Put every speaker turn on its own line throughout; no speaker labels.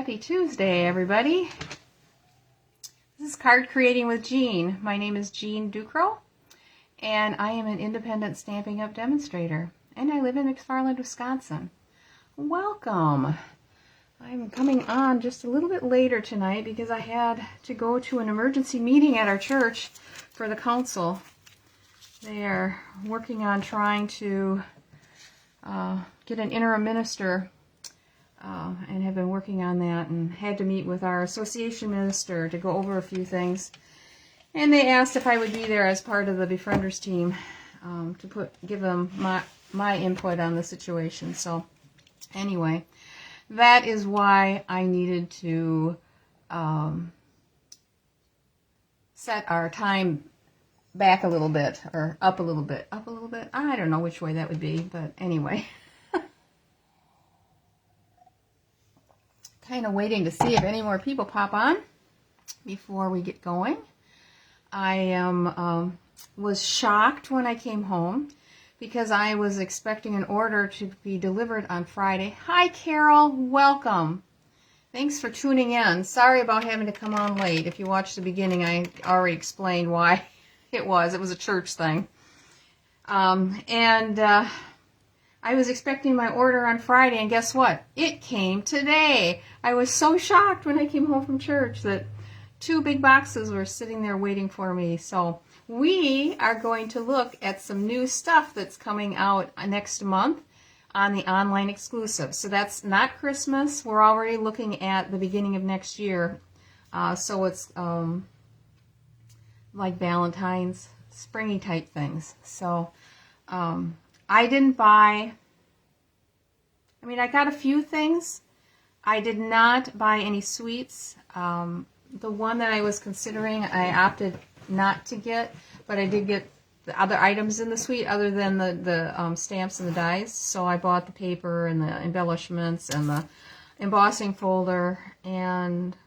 Happy Tuesday, everybody. This is Card Creating with Jean. My name is Jean Ducro, and I am an independent Stampin' Up! Demonstrator, and I live in McFarland, Wisconsin. Welcome. I'm coming on just a little bit later tonight because I had to go to an emergency meeting at our church for the council. They are working on trying to get an interim minister and have been working on that, and had to meet with our association minister to go over a few things. And they asked if I would be there as part of the Befrienders team to give them my input on the situation. So anyway, that is why I needed to set our time back a little bit, or up a little bit. I don't know which way that would be, but anyway. Kind of waiting to see if any more people pop on before we get going. I was shocked when I came home because I was expecting an order to be delivered on Friday. Hi, Carol. Welcome. Thanks for tuning in. Sorry about having to come on late. If you watched the beginning, I already explained why it was. It was a church thing. I was expecting my order on Friday, and guess what? It came today. I was so shocked when I came home from church that 2 big boxes were sitting there waiting for me. So we are going to look at some new stuff that's coming out next month on the online exclusive. So that's not Christmas. We're already looking at the beginning of next year. So it's like Valentine's, springy type things. So I didn't buy, I got a few things. I did not buy any sweets. The one that I was considering, I opted not to get, but I did get the other items in the suite other than the stamps and the dies. So I bought the paper and the embellishments and the embossing folder, and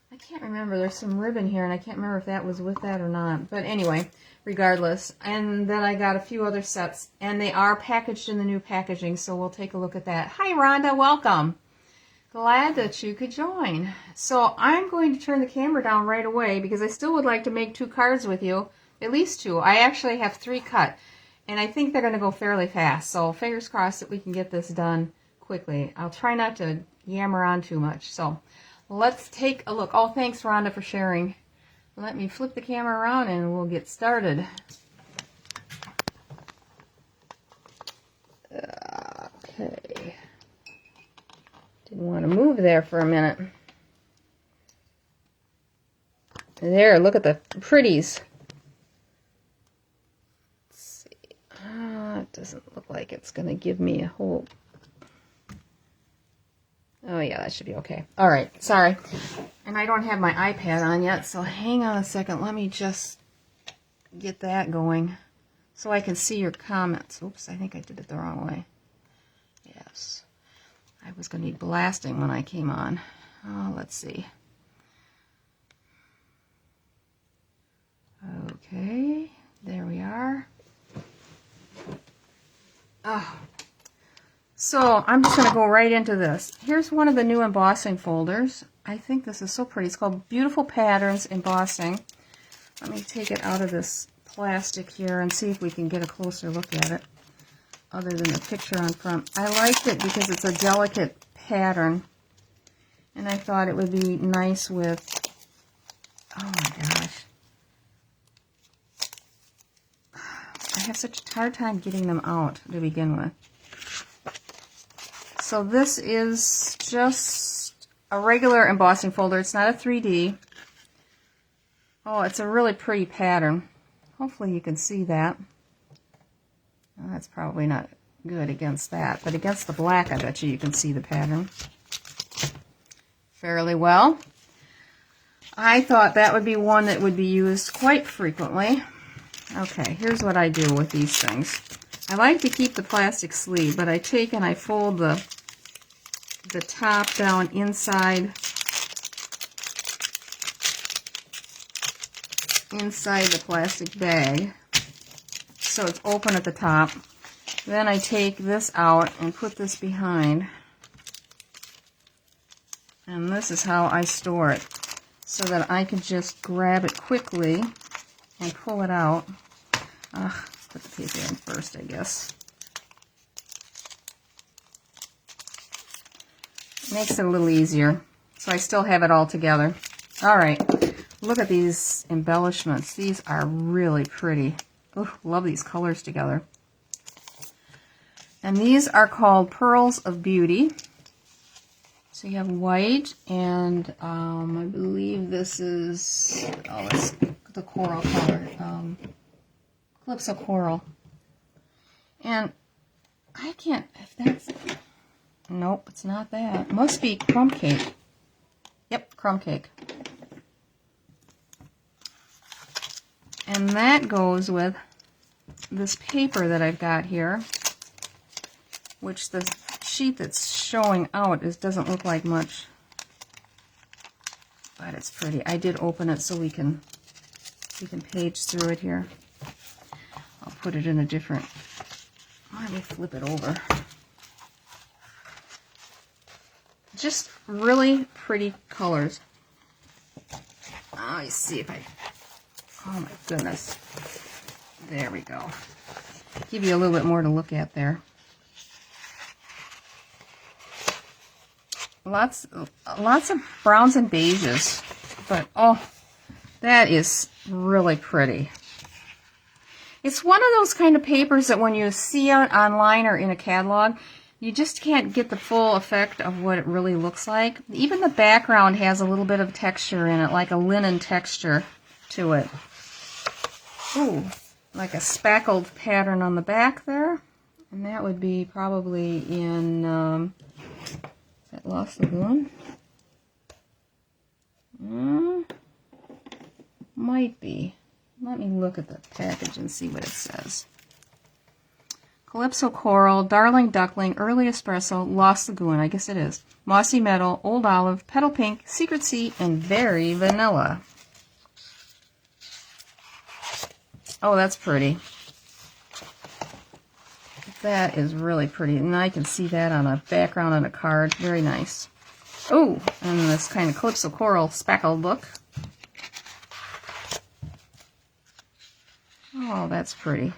I can't remember. There's some ribbon here, and I can't remember if that was with that or not. But anyway, regardless. And then I got a few other sets, and they are packaged in the new packaging, so we'll take a look at that. Hi, Rhonda. Welcome. Glad that you could join. So I'm going to turn the camera down right away because I still would like to make 2 cards with you, at least 2. I actually have 3 cut, and I think they're going to go fairly fast. So fingers crossed that we can get this done quickly. I'll try not to yammer on too much. So let's take a look. Oh, thanks, Rhonda, for sharing. Let me flip the camera around and we'll get started. Okay. Didn't want to move there for a minute. There, look at the pretties. Let's see. It doesn't look like it's going to give me a whole... Oh, yeah, that should be okay. All right, sorry. And I don't have my iPad on yet, so hang on a second. Let me just get that going so I can see your comments. Oops, I think I did it the wrong way. Yes. I was going to need blasting when I came on. Oh, let's see. Okay, there we are. Oh. So I'm just going to go right into this. Here's one of the new embossing folders. I think this is so pretty. It's called Beautiful Patterns Embossing. Let me take it out of this plastic here and see if we can get a closer look at it, other than the picture on front. I liked it because it's a delicate pattern, and I thought it would be nice with, oh my gosh. I have such a hard time getting them out to begin with. So this is just a regular embossing folder. It's not a 3D. Oh, it's a really pretty pattern. Hopefully you can see that. Well, that's probably not good against that, but against the black, I bet you can see the pattern fairly well. I thought that would be one that would be used quite frequently. Okay, here's what I do with these things. I like to keep the plastic sleeve, but I take and I fold the top down inside the plastic bag, so it's open at the top. Then I take this out and put this behind, And this is how I store it, so that I can just grab it quickly and pull it out. Put the paper in first, I guess. Makes it a little easier. So I still have it all together. All right, look at these embellishments. These are really pretty. Oh, love these colors together. And these are called Pearls of Beauty. So you have white, and I believe this is, it's the coral color, Calypso Coral. And I can't, if that's, nope, it's not that. Must be crumb cake. Yep, crumb cake. And that goes with this paper that I've got here, which the sheet that's showing out doesn't look like much, but it's pretty. I did open it so we can page through it here. I'll put it in a different, let me flip it over. Just really pretty colors. Let me see if I, oh my goodness. There we go. Give you a little bit more to look at there. Lots of browns and beiges, but oh, that is really pretty. It's one of those kind of papers that when you see it online or in a catalog, you just can't get the full effect of what it really looks like. Even the background has a little bit of texture in it, like a linen texture to it. Ooh, like a spackled pattern on the back there. And that would be probably in, is that Lost Lagoon? Might be. Let me look at the package and see what it says. Calypso Coral, Darling Duckling, Early Espresso, Lost Lagoon, I guess it is. Mossy Meadow, Old Olive, Petal Pink, Secret Sea, and Very Vanilla. Oh, that's pretty. That is really pretty. And I can see that on a background on a card. Very nice. Oh, and this kind of Calypso Coral spackled book. Oh, that's pretty.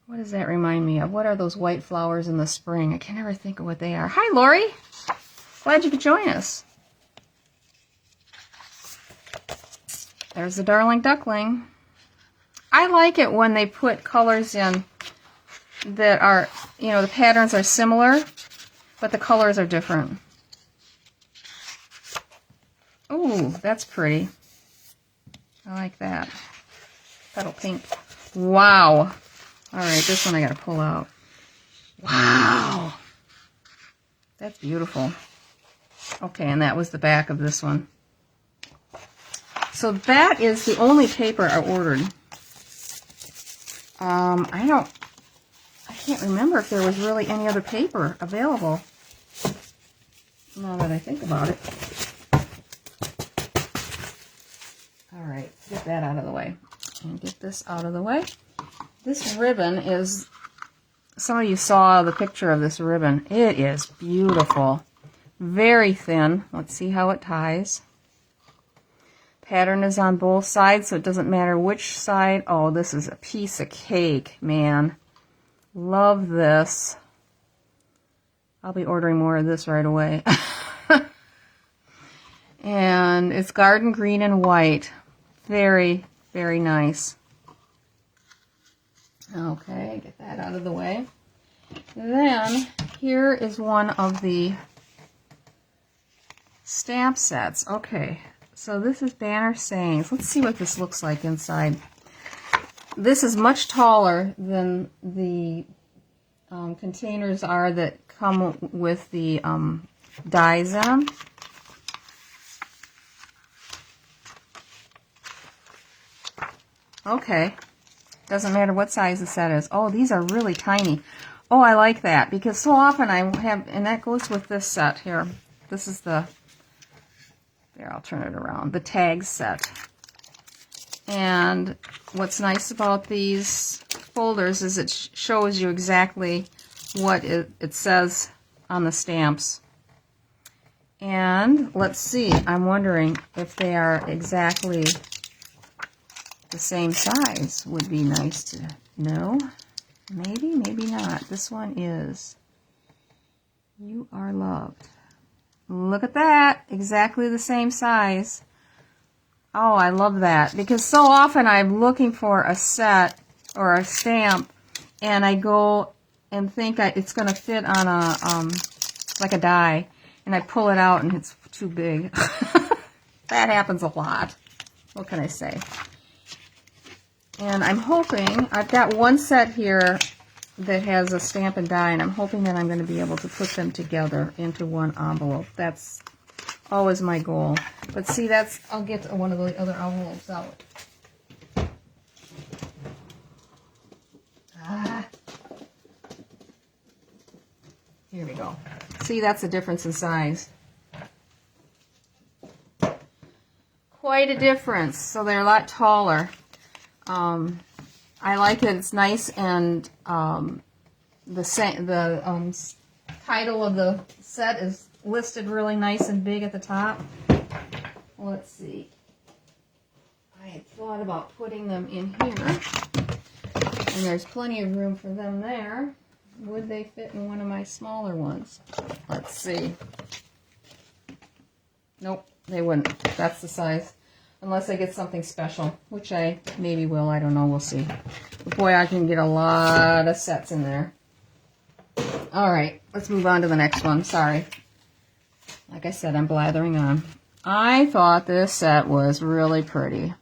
What does that remind me of? What are those white flowers in the spring? I can never think of what they are. Hi, Lori. Glad you could join us. There's the Darling Duckling. I like it when they put colors in that are, you know, the patterns are similar, but the colors are different. Ooh, that's pretty. I like that. Petal Pink. Wow. All right, this one I got to pull out. Wow. That's beautiful. Okay, and that was the back of this one. So that is the only paper I ordered. I can't remember if there was really any other paper available. Now that I think about it. All right, get that out of the way. And get this out of the way. This ribbon is, some of you saw the picture of this ribbon. It is beautiful. Very thin. Let's see how it ties. Pattern is on both sides, so it doesn't matter which side. Oh, this is a piece of cake, man. Love this. I'll be ordering more of this right away. And it's garden green and white. Very, very nice. Okay, get that out of the way. Then, here is one of the stamp sets. Okay, so this is Banner Sayings. Let's see what this looks like inside. This is much taller than the containers are that come with the dies in them. Okay. Doesn't matter what size the set is. Oh, these are really tiny. Oh, I like that because so often I have, and that goes with this set here. This is the, there, I'll turn it around, the tag set. And what's nice about these folders is it shows you exactly what it says on the stamps. And let's see, I'm wondering if they are exactly the same size. Would be nice to know. Maybe, maybe not. This one is You Are Loved. Look at that. Exactly the same size. Oh, I love that. Because so often I'm looking for a set or a stamp, and I go and think it's going to fit on a, like a die, and I pull it out and it's too big. That happens a lot. What can I say? And I'm hoping, I've got one set here that has a stamp and die, and I'm hoping that I'm going to be able to put them together into one envelope. That's always my goal. But see, I'll get one of the other envelopes out. Here we go. See, that's the difference in size. Quite a difference. So they're a lot taller. I like it. It's nice, and the title of the set is listed really nice and big at the top. Let's see. I had thought about putting them in here, and there's plenty of room for them there. Would they fit in one of my smaller ones? Let's see. Nope, they wouldn't. That's the size. Unless I get something special, which I maybe will. I don't know. We'll see. But boy, I can get a lot of sets in there. All right, let's move on to the next one. Sorry. Like I said, I'm blathering on. I thought this set was really pretty.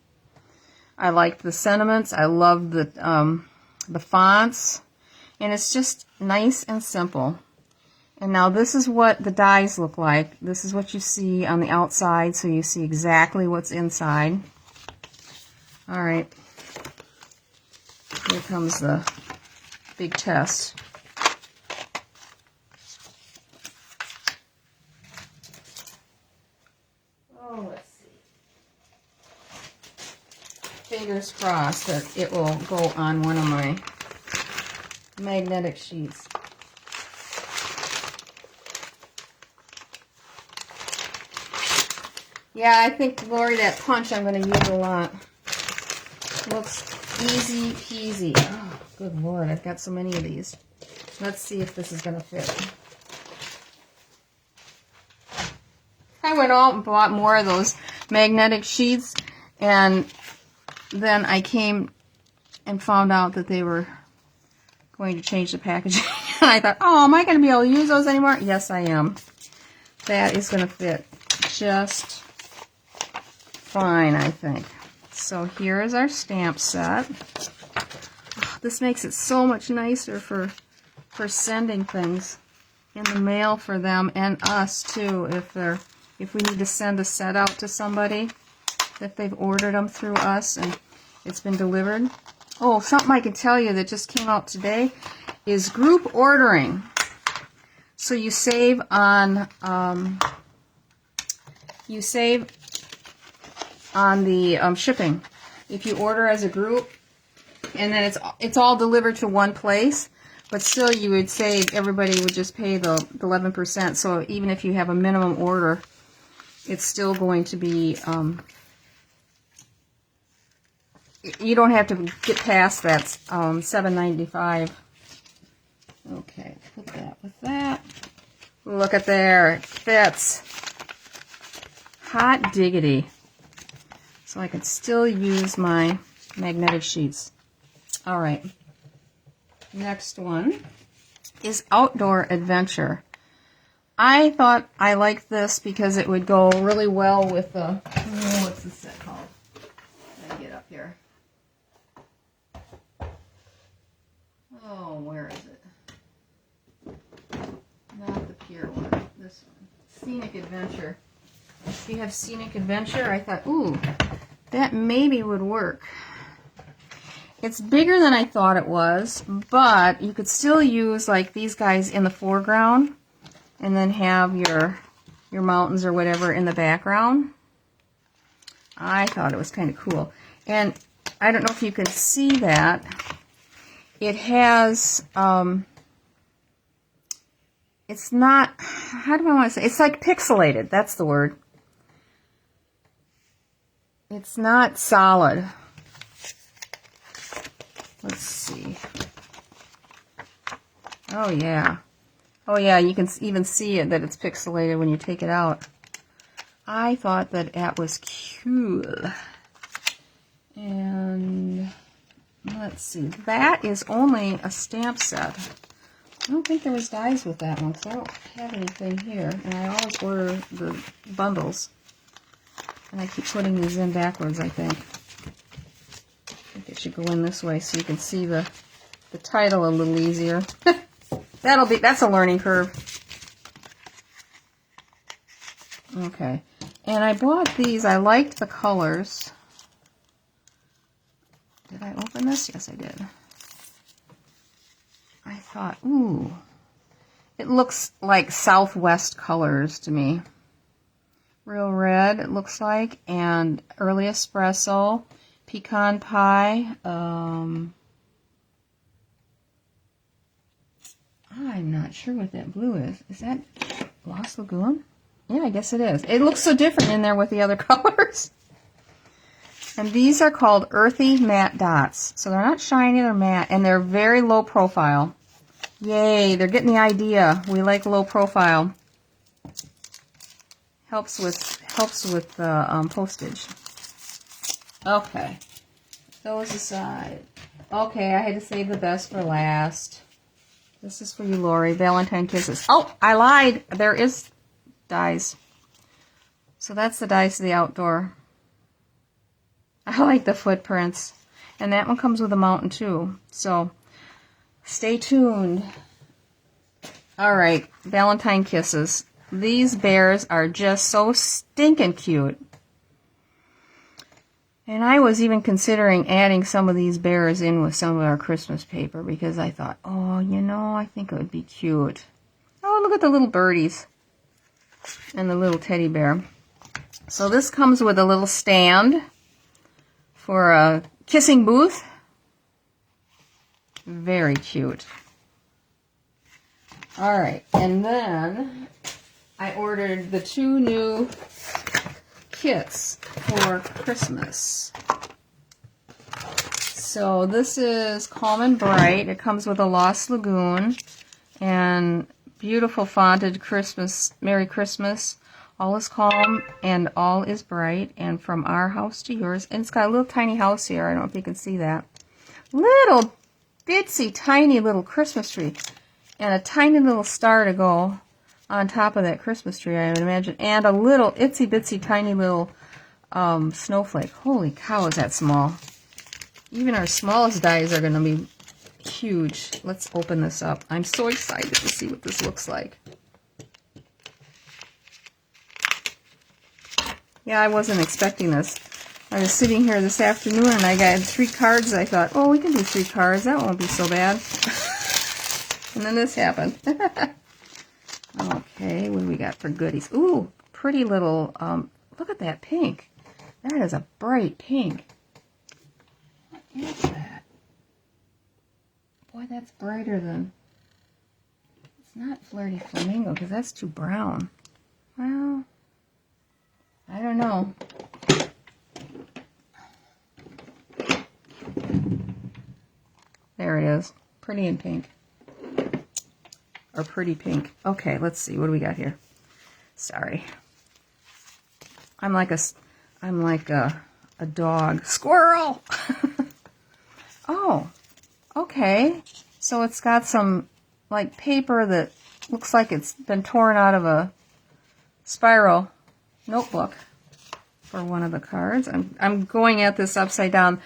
I liked the sentiments. I love the fonts. And it's just nice and simple. And now this is what the dies look like. This is what you see on the outside, so you see exactly what's inside. All right. Here comes the big test. Oh, let's see. Fingers crossed that it will go on one of my magnetic sheets. Yeah, I think, Lori, that punch I'm going to use a lot. Looks easy peasy. Oh, good Lord, I've got so many of these. Let's see if this is going to fit. I went out and bought more of those magnetic sheets, and then I came and found out that they were going to change the packaging. And I thought, oh, am I going to be able to use those anymore? Yes, I am. That is going to fit just fine, I think. So here is our stamp set. Oh, this makes it so much nicer for sending things in the mail for them and us too. If we need to send a set out to somebody, if they've ordered them through us and it's been delivered. Oh, something I can tell you that just came out today is group ordering. So you save on the shipping. If you order as a group, and then it's all delivered to one place, but still you would save. Everybody would just pay the 11%. So even if you have a minimum order, it's still going to be. You don't have to get past that $7.95. Okay, put that with that. Look at there, it fits. Hot diggity. So I can still use my magnetic sheets. All right. Next one is Outdoor Adventure. I thought I liked this because it would go really well with the, what's this set called? Let me get up here. Oh, where is it? Not the Pier one, this one. Scenic Adventure. If you have Scenic Adventure, I thought, ooh, that maybe would work. It's bigger than I thought it was, but you could still use like these guys in the foreground and then have your mountains or whatever in the background. I thought it was kind of cool. And I don't know if you can see that. It has it's not, how do I want to say, it's like pixelated, that's the word. It's not solid. Let's see. Oh yeah. Oh yeah, you can even see it, that it's pixelated when you take it out. I thought that was cool. And let's see, that is only a stamp set. I don't think there was dies with that one, so I don't have anything here. And I always order the bundles. And I keep putting these in backwards, I think. I think it should go in this way so you can see the title a little easier. That's a learning curve. Okay. And I bought these. I liked the colors. Did I open this? Yes, I did. I thought, ooh, it looks like Southwest colors to me. Real red, it looks like, and early espresso, pecan pie. I'm not sure what that blue is. Is that Lost Lagoon? Yeah, I guess it is. It looks so different in there with the other colors. And these are called Earthy Matte Dots. So they're not shiny, they're matte, and they're very low profile. Yay, they're getting the idea. We like low profile. Helps with postage. Okay, those aside. Okay, I had to save the best for last. This is for you, Lori. Valentine Kisses. Oh, I lied. There is dies. So that's the Dice of the Outdoor. I like the footprints. And that one comes with a mountain too. So stay tuned. Alright, Valentine Kisses. These bears are just so stinking cute. And I was even considering adding some of these bears in with some of our Christmas paper because I thought, oh, you know, I think it would be cute. Oh, look at the little birdies and the little teddy bear. So this comes with a little stand for a kissing booth. Very cute. All right, and then I ordered the 2 new kits for Christmas. So this is Calm and Bright. It comes with a Lost Lagoon and beautiful fonted Christmas, Merry Christmas. All is calm and all is bright, and from our house to yours. And it's got a little tiny house here. I don't know if you can see that. Little bitsy tiny little Christmas tree and a tiny little star to go on top of that Christmas tree, I would imagine, and a little itsy bitsy tiny little snowflake. Holy cow, is that small. Even our smallest dies are going to be huge. Let's open this up. I'm so excited to see what this looks like. Yeah, I wasn't expecting this. I was sitting here this afternoon and I got 3 cards. I thought, oh, we can do 3 cards. That won't be so bad. And then this happened. Okay, what do we got for goodies? Ooh, pretty little, look at that pink. That is a bright pink. What is that? Boy, that's brighter than, it's not Flirty Flamingo because that's too brown. Well, I don't know. There it is. Pretty in pink. Or pretty pink. Okay, let's see. What do we got here? Sorry. I'm like a dog. Squirrel! Oh, okay. So it's got some like paper that looks like it's been torn out of a spiral notebook for one of the cards. I'm going at this upside down.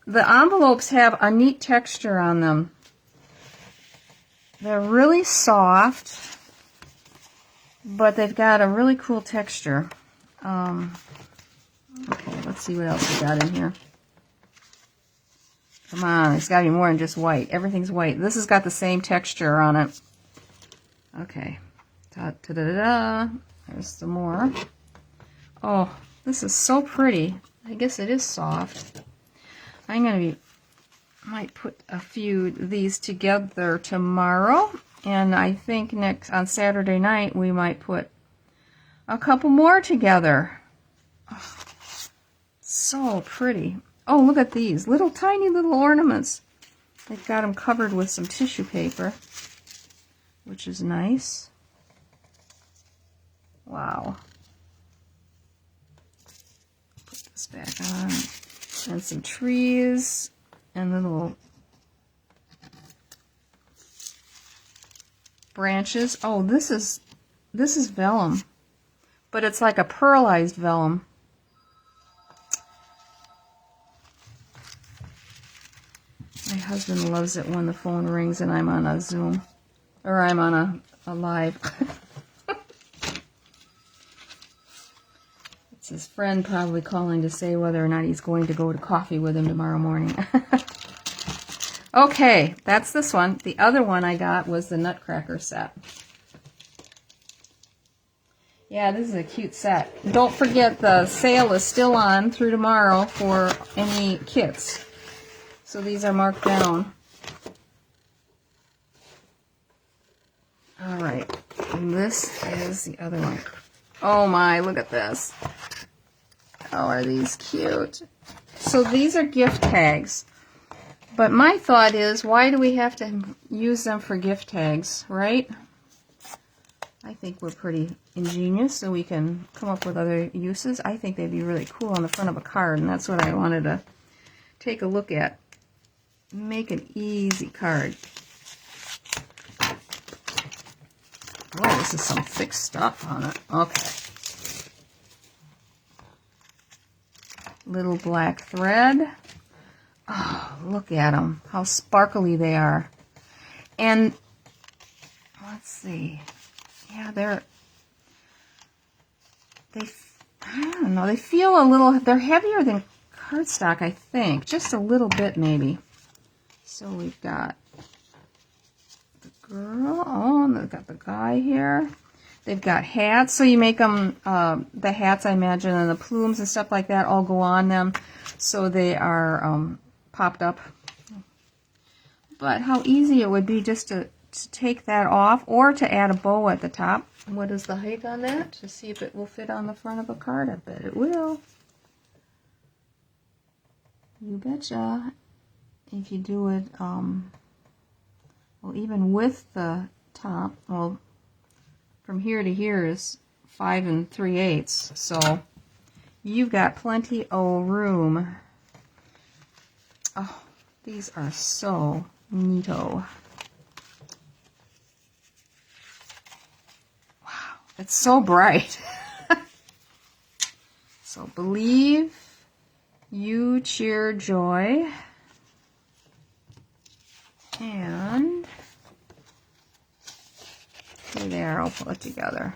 The envelopes have a neat texture on them. They're really soft, but they've got a really cool texture. Okay, let's see what else we got in here. Come on, it's got to be more than just white. Everything's white. This has got the same texture on it. Okay. Ta-da-da-da. There's some more. Oh, this is so pretty. I guess it is soft. I might put a few of these together tomorrow And I think on Saturday night we might put a couple more together. Oh, so pretty. Oh, look at these little tiny little ornaments. They've got them covered with some tissue paper, which is nice. Wow. Put this back on. And some trees and little branches. Oh, this is vellum, but it's like a pearlized vellum. My husband loves it when the phone rings and I'm on a Zoom, or I'm on a live. It's his friend probably calling to say whether or not he's going to go to coffee with him tomorrow morning. Okay, that's this one. The other one I got was the Nutcracker set. Yeah, this is a cute set. Don't forget the sale is still on through tomorrow for any kits. So these are marked down. All right, and this is the other one. Oh my, look at this. Oh, are these cute? So these are gift tags. But my thought is, why do we have to use them for gift tags, right? I think we're pretty ingenious, so we can come up with other uses. I think they'd be really cool on the front of a card, and that's what I wanted to take a look at. Make an easy card. Boy, this is some thick stuff on it. Okay. Little black thread. Oh, look at them. How sparkly they are. And, let's see. Yeah, I don't know, they feel a little, they're heavier than cardstock, I think. Just a little bit, maybe. So we've got the girl. Oh, and they've got the guy here. They've got hats, so you make them, the hats, I imagine, and the plumes and stuff like that all go on them, so they are popped up. But how easy it would be just to take that off, or to add a bow at the top. What is the height on that? To see if it will fit on the front of a card. I bet it will. You betcha. If you do it, well, even with the top, well, from here to here is 5 3/8, so you've got plenty of room. Oh, these are so neato. Wow, it's so bright. So believe, you cheer joy, and here they are all put together.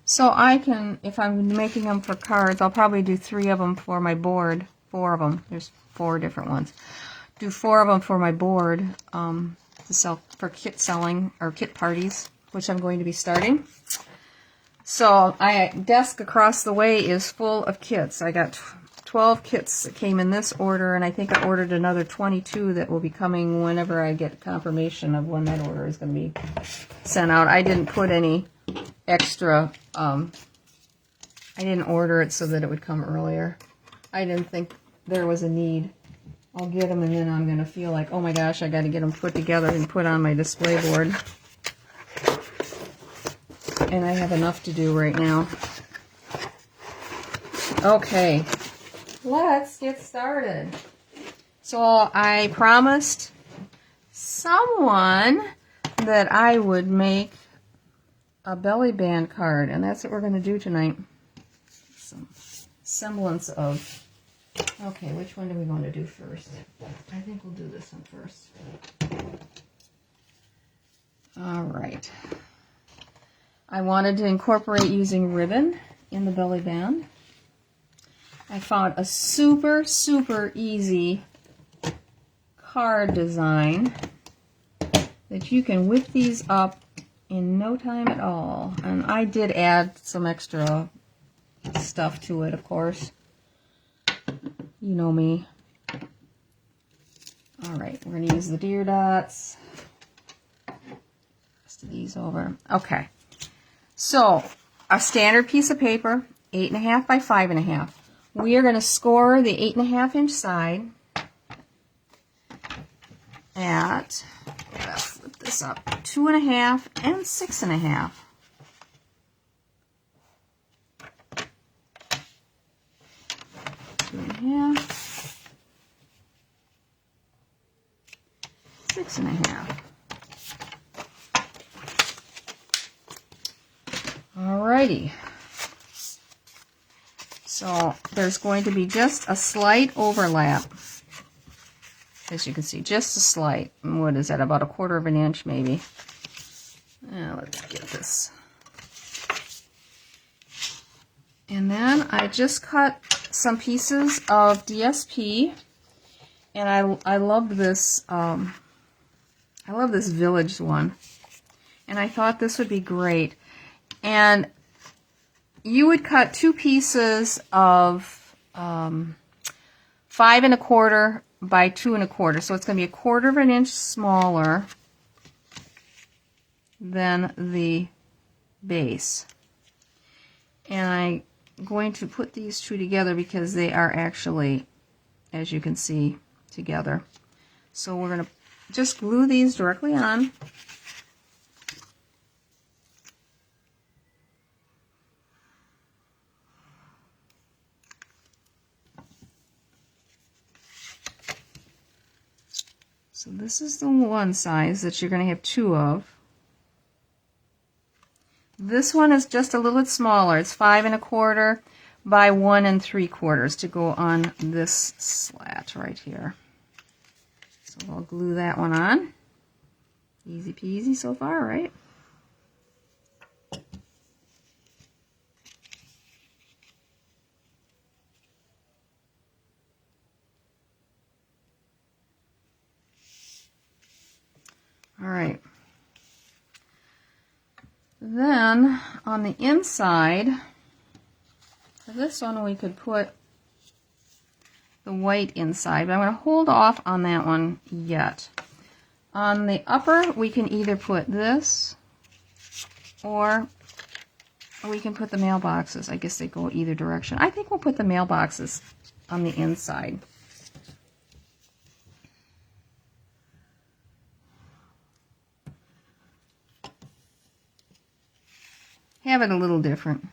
So I can, if I'm making them for cards, I'll probably do 3 of them for my board. 4 of them. There's 4 different ones. Do 4 of them for my board to sell for kit selling or kit parties, which I'm going to be starting. So my desk across the way is full of kits. I got 12 kits that came in this order, and I think I ordered another 22 that will be coming whenever I get confirmation of when that order is going to be sent out. I didn't put any extra, I didn't order it so that it would come earlier. I didn't think there was a need. I'll get them, and then I'm going to feel like, oh my gosh, I got to get them put together and put on my display board. And I have enough to do right now. Okay, let's get started. So I promised someone that I would make a belly band card, and that's what we're going to do tonight. Some semblance of... Okay, which one do we want to do first? I think we'll do this one first. All right. I wanted to incorporate using ribbon in the belly band. I found a super, super easy card design that you can whip these up in no time at all. And I did add some extra stuff to it, of course. You know me. All right, we're going to use the deer dots. these over. Okay. So a standard piece of paper, 8.5 by 5.5. We are going to score the 8.5 inch side at, let's flip this up, 2.5 and 6.5. Two and a half, 6.5. Alrighty. So there's going to be just a slight overlap. As you can see, just a slight. What is that, about 1/4 of an inch maybe? Now let's get this. And then I just cut some pieces of DSP, and I love this. I love this Village one, and I thought this would be great. And you would cut 2 pieces of 5.25 by 2.25, so it's going to be 1/4 of an inch smaller than the base. And I'm going to put these 2 together because they are actually, as you can see, together. So we're going to just glue these directly on. So this is the one size that you're going to have 2 of. This one is just a little bit smaller. It's 5.25 by 1 3/4 to go on this slat right here. So I'll glue that one on. Easy peasy so far, right? All right. Then on the inside, for this one we could put the white inside, but I'm going to hold off on that one yet. On the upper, we can either put this or we can put the mailboxes. I guess they go either direction. I think we'll put the mailboxes on the inside. Have it a little different.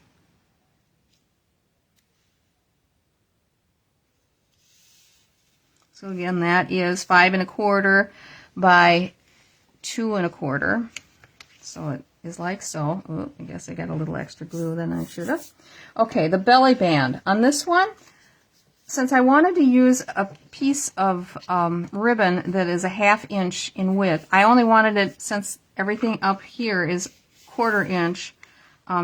So again, that is 5.25 by 2.25. So it is like so. Oh, I guess I got a little extra glue than I should have. Okay, the belly band. On this one, since I wanted to use a piece of ribbon that is a 1/2 inch in width, I only wanted it, since everything up here is 1/4 inch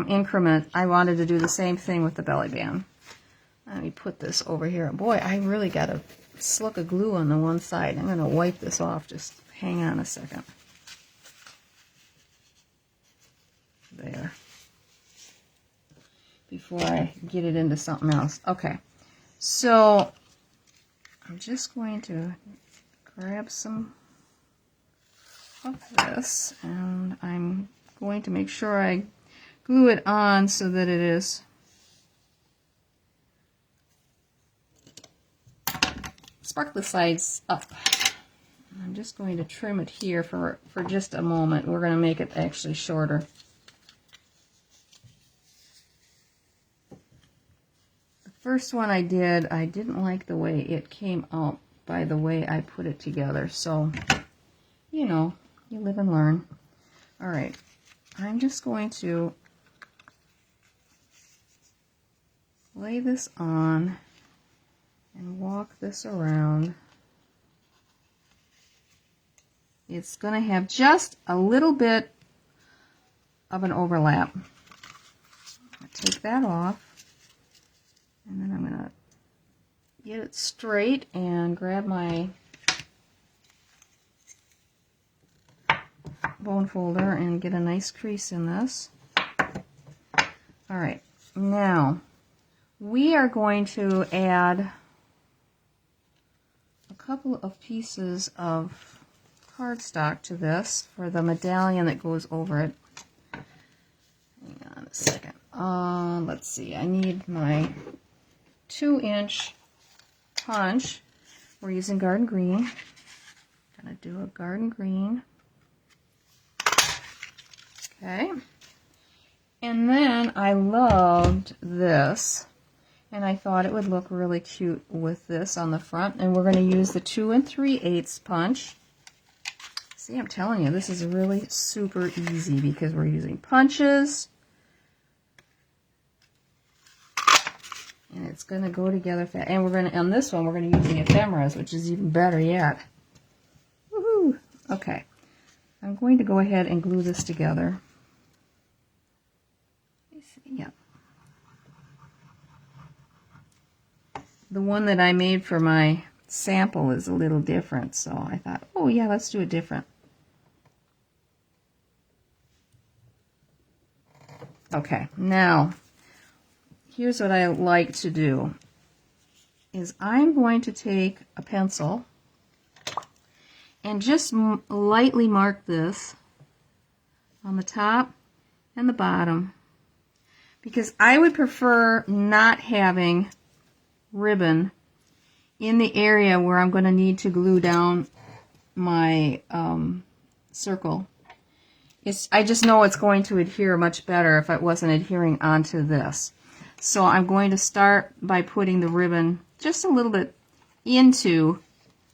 increment, I wanted to do the same thing with the belly band. Let me put this over here. Boy, I really got a slick of glue on the one side. I'm going to wipe this off. Just hang on a second. There. Before I get it into something else. Okay. So I'm just going to grab some of this, and I'm going to make sure I glue it on so that it is spark the sides up. I'm just going to trim it here for just a moment. We're going to make it actually shorter. The first one I didn't like the way it came out by the way I put it together. So, you know, you live and learn. All right, I'm just going to lay this on and walk this around. It's going to have just a little bit of an overlap. I'll take that off, and then I'm going to get it straight and grab my bone folder and get a nice crease in this. All right, now we are going to add a couple of pieces of cardstock to this for the medallion that goes over it. Hang on a second. Let's see. I need my 2-inch punch. We're using garden green. Gonna do a garden green. Okay. And then I loved this, and I thought it would look really cute with this on the front. And we're going to use the 2 3/8 punch. See, I'm telling you, this is really super easy because we're using punches. And it's going to go together fast. And we're going to, on this one, we're going to use the ephemeras, which is even better yet. Woohoo! Okay. I'm going to go ahead and glue this together. Yeah. The one that I made for my sample is a little different, so I thought, oh yeah, let's do it different. Okay, now here's what I like to do is I'm going to take a pencil and just lightly mark this on the top and the bottom, because I would prefer not having ribbon in the area where I'm going to need to glue down my circle. I just know it's going to adhere much better if it wasn't adhering onto this. So I'm going to start by putting the ribbon just a little bit into,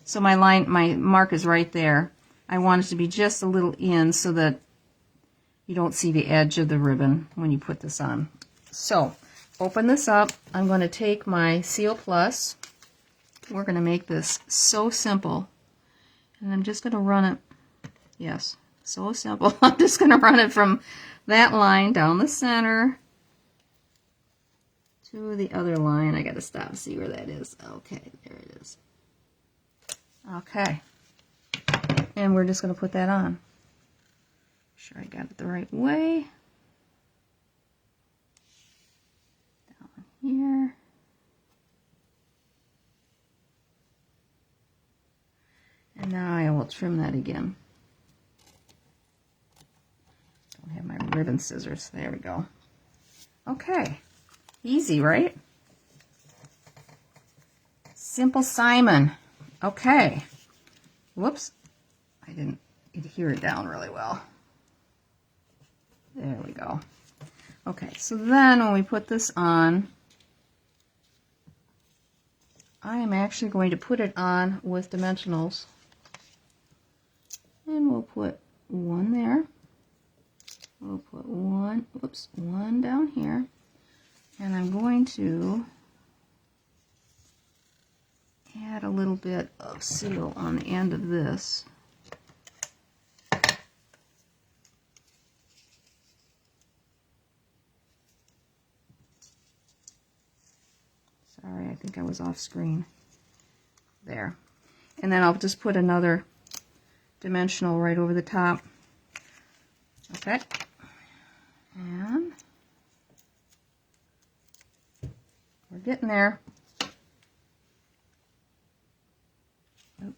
so my mark is right there. I want it to be just a little in so that you don't see the edge of the ribbon when you put this on. So, open this up. I'm going to take my Seal Plus. We're going to make this so simple. And I'm just going to run it. Yes, so simple. I'm just going to run it from that line down the center to the other line. I got to stop and see where that is. Okay, there it is. Okay. And we're just going to put that on. Make sure I got it the right way. Here. And now I will trim that again. Don't have my ribbon scissors. There we go. Okay. Easy, right? Simple Simon. Okay. Whoops. I didn't adhere it down really well. There we go. Okay, so then when we put this on, I am actually going to put it on with dimensionals. And we'll put one there. We'll put one, whoops, one down here. And I'm going to add a little bit of seal on the end of this. Sorry, I think I was off screen. There. And then I'll just put another dimensional right over the top. Okay. And we're getting there. Oh.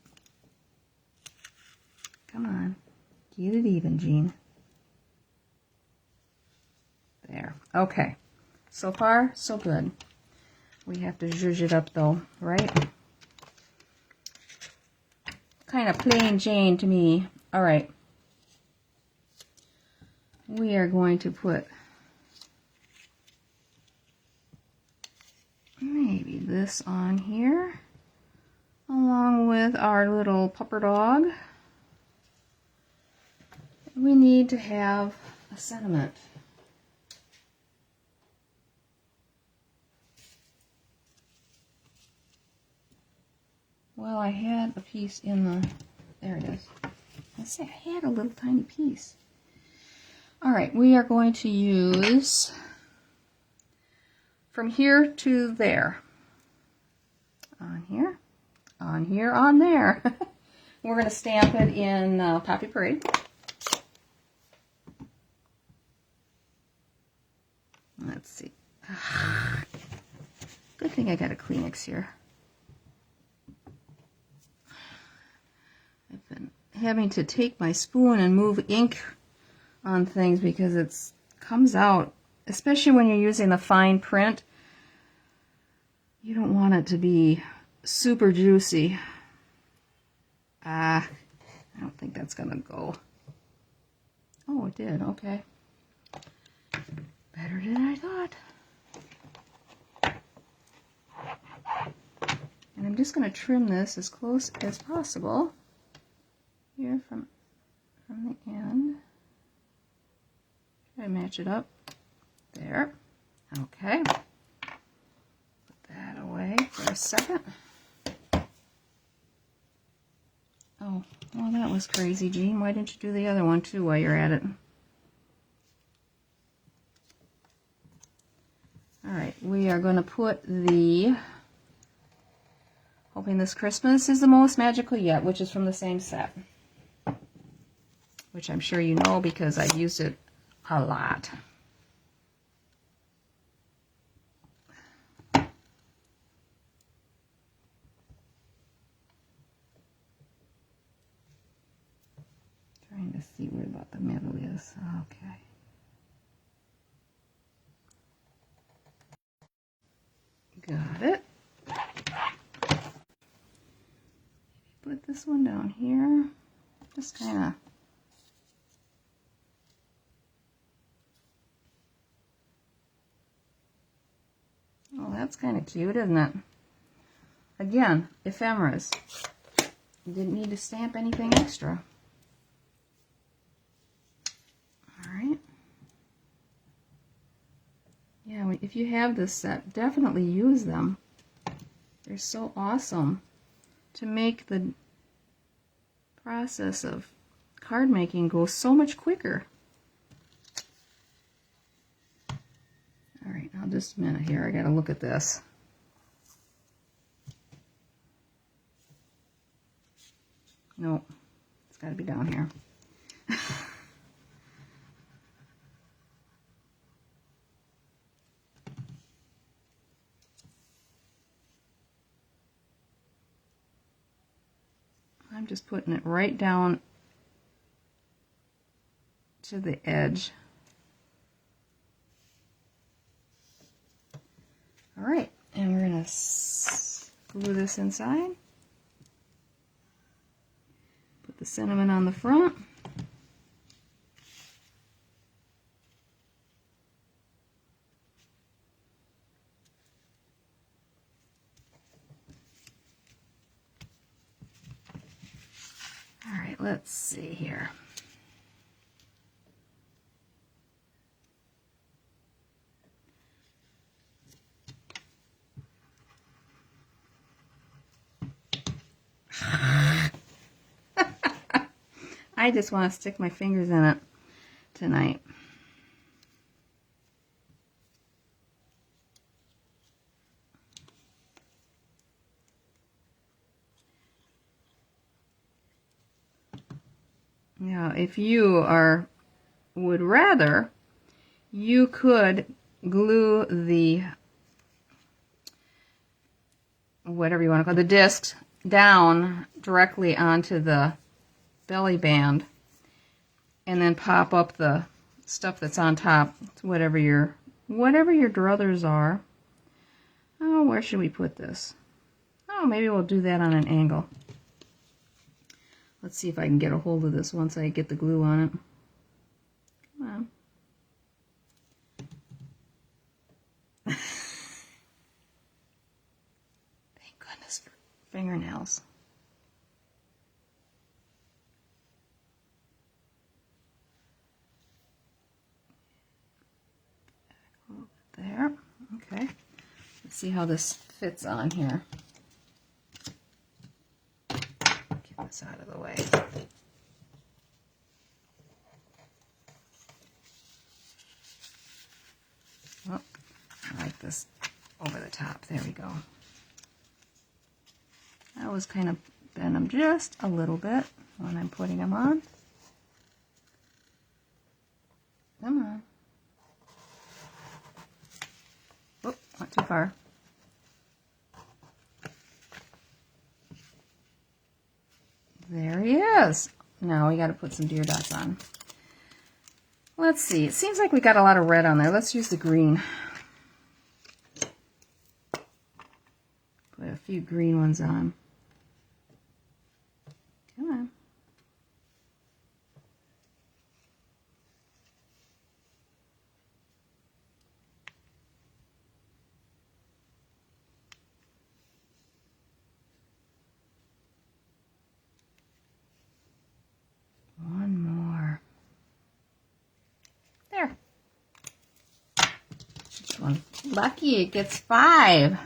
Come on. Get it even, Jean. There. Okay. So far, so good. We have to zhuzh it up though, right? Kind of plain Jane to me. All right. We are going to put maybe this on here along with our little pupper dog. We need to have a sentiment. Well, I had a piece in the, there it is. I say I had a little tiny piece. All right, we are going to use from here to there. On here, on here, on there. We're going to stamp it in Poppy Parade. Let's see. Good thing I got a Kleenex here. I've been having to take my spoon and move ink on things because it comes out, especially when you're using the fine print. You don't want it to be super juicy. I don't think that's gonna go. Oh, it did. Okay. Better than I thought. And I'm just going to trim this as close as possible here from the end. Try to match it up. There. Okay. Put that away for a second. Oh, well, that was crazy, Jean. Why didn't you do the other one too while you're at it? All right, we are going to put the Hoping This Christmas is the Most Magical Yet, which is from the same set, which I'm sure you know because I've used it a lot. Trying to see where about the middle is. Okay. Got it. Put this one down here. Just kind of oh, that's kind of cute, isn't it? Again, ephemeras. You didn't need to stamp anything extra. All right. Yeah, if you have this set, definitely use them. They're so awesome to make the process of card making go so much quicker. All right, now just a minute here. I got to look at this. Nope, it's got to be down here. I'm just putting it right down to the edge. All right, and we're going to glue this inside. Put the cinnamon on the front. All right, let's see here. I just want to stick my fingers in it tonight. Now, if you would rather, you could glue the, whatever you want to call it, the discs down directly onto the belly band and then pop up the stuff that's on top, whatever your druthers are. Oh, where should we put this? Oh, maybe we'll do that on an angle. Let's see if I can get a hold of this once I get the glue on it. Come on. Thank goodness for fingernails. A little bit there. Okay. Let's see how this fits on here. Get this out of the way. Oh, I like this over the top. There we go. I always kind of bend them just a little bit when I'm putting them on. Come on. Oh, not too far. There he is. No, we got to put some deer dots on. Let's see. It seems like we got a lot of red on there. Let's use the green. Put a few green ones on. Come on. One more. There. This one. Lucky it gets 5.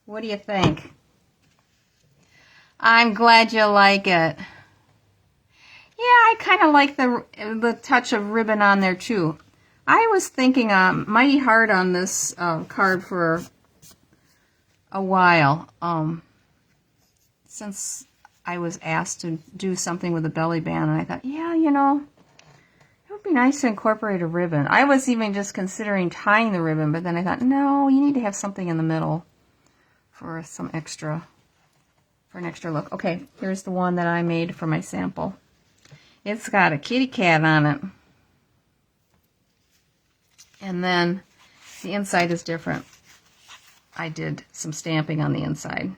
What do you think? I'm glad you like it. Yeah, I kind of like the touch of ribbon on there too. I was thinking mighty hard on this card for a while. Since I was asked to do something with a belly band, and I thought, yeah, you know, it would be nice to incorporate a ribbon. I was even just considering tying the ribbon, but then I thought, no, you need to have something in the middle for some extra, for an extra look. Okay, here's the one that I made for my sample. It's got a kitty cat on it. And then the inside is different. I did some stamping on the inside.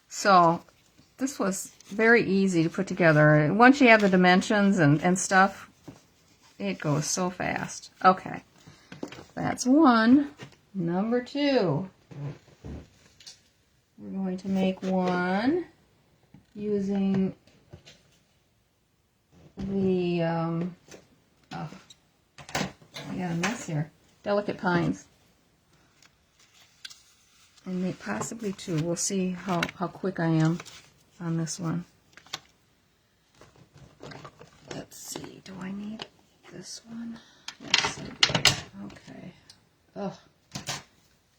So this was very easy to put together. Once you have the dimensions and stuff, it goes so fast. Okay. That's one. Number 2. We're going to make one using the, oh, I got a mess here. Delicate Pines. And possibly 2. We'll see how quick I am on this one. Let's see. Do I need this one? Yes, I do. Okay. Oh,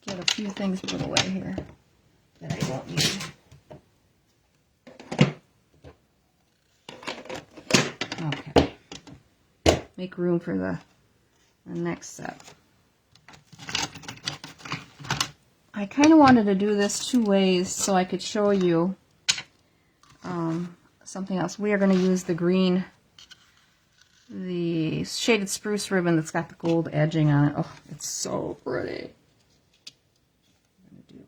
get a few things put away here that I don't need. Okay. Make room for the next set. I kind of wanted to do this 2 ways so I could show you something else. We are going to use the green, the shaded spruce ribbon that's got the gold edging on it. Oh, it's so pretty. I'm going to do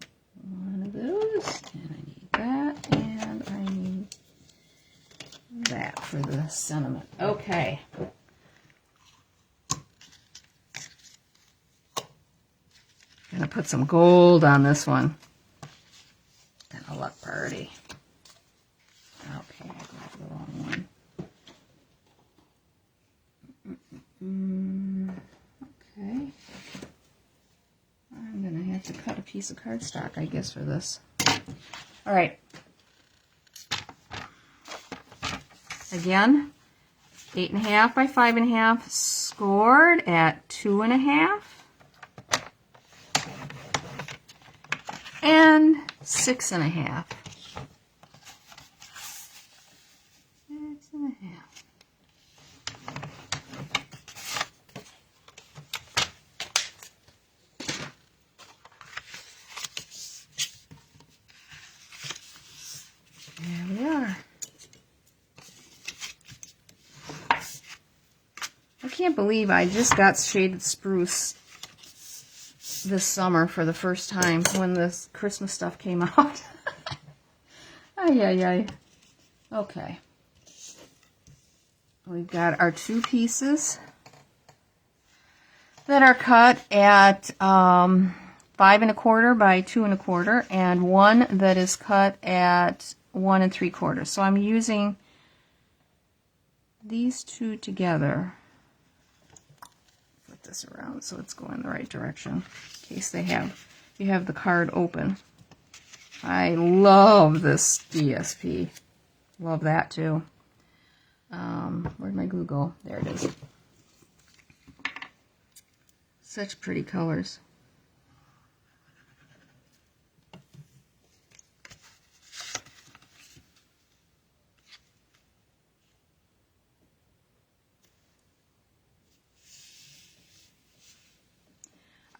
one of those, and I need that, and I need that for the sentiment. Okay. Gonna put some gold on this one. Gonna look pretty. Okay, I grabbed the wrong one. Okay. I'm gonna have to cut a piece of cardstock, I guess, for this. All right. Again, 8.5 by 5.5, scored at 2.5. And 6.5. 6.5. There we are. I can't believe I just got shaded spruce this summer for the first time when this Christmas stuff came out. Ay, ay, ay. Okay. We've got our 2 pieces that are cut at 5 1/4 by 2 1/4, and one that is cut at 1 3/4. So I'm using these 2 together. Flip this around so it's going the right direction. In case you have the card open. I love this DSP. Love that too. Where'd my glue go? There it is. Such pretty colors.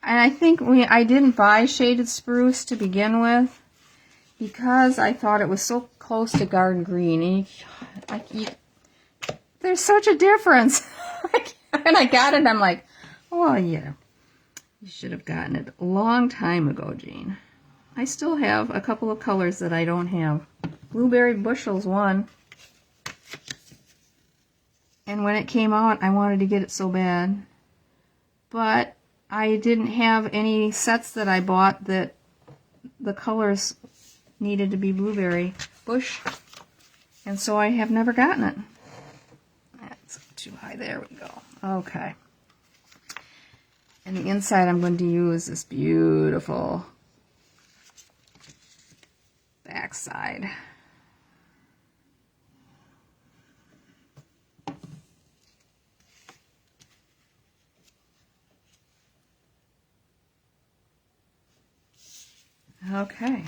And I think I didn't buy shaded spruce to begin with. because I thought it was so close to Garden Green. And there's such a difference. And I got it and I'm like, oh yeah, you should have gotten it a long time ago, Jean. I still have a couple of colors that I don't have. Blueberry Bushel's one. And when it came out, I wanted to get it so bad. But I didn't have any sets that I bought that the colors needed to be Blueberry Bush. And so I have never gotten it. That's too high. There we go. Okay. And the inside I'm going to use this beautiful backside. Okay.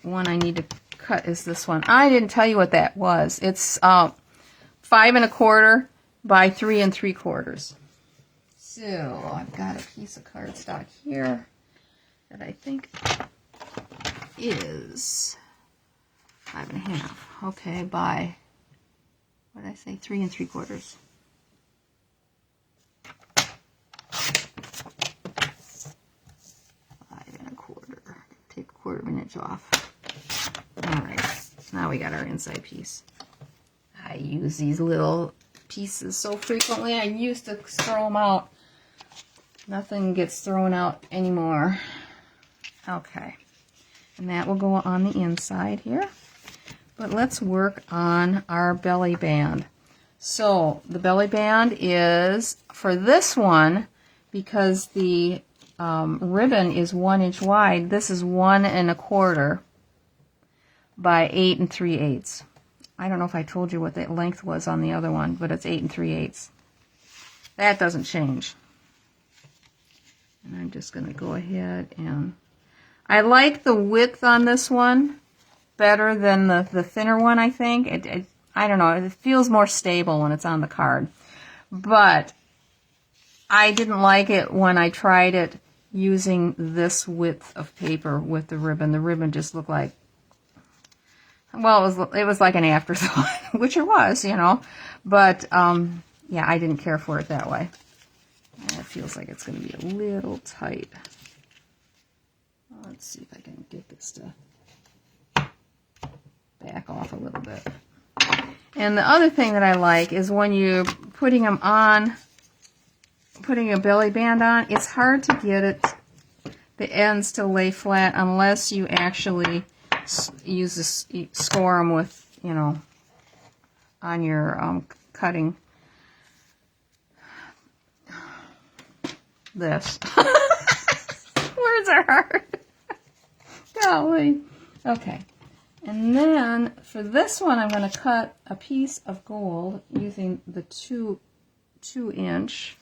One I need to cut is this one. I didn't tell you what that was. It's 5 1/4 by 3 3/4. So I've got a piece of cardstock here that I think is 5 1/2. Okay, by, what did I say, 3 3/4. Take 1/4 of an inch off. Alright, now we got our inside piece. I use these little pieces so frequently. I used to throw them out. Nothing gets thrown out anymore. Okay, and that will go on the inside here. But let's work on our belly band. So the belly band is, for this one, because the ribbon is 1 inch wide, this is 1 1/4 by 8 3/8. I don't know if I told you what the length was on the other one, but it's 8 3/8. That doesn't change. And I'm just going to go ahead and, I like the width on this one better than the thinner one, I think. I don't know, it feels more stable when it's on the card. But I didn't like it when I tried it using this width of paper with the ribbon. The ribbon just looked like, well, it was like an afterthought, which it was, you know. But, yeah, I didn't care for it that way. And it feels like it's going to be a little tight. Let's see if I can get this to back off a little bit. And the other thing that I like is when you're putting them on, putting a belly band on, it's hard to get it, the ends to lay flat unless you actually use this, score them with, you know, on your cutting. This. Words are hard. Golly. Okay. And then for this one, I'm going to cut a piece of gold using the 2 inch.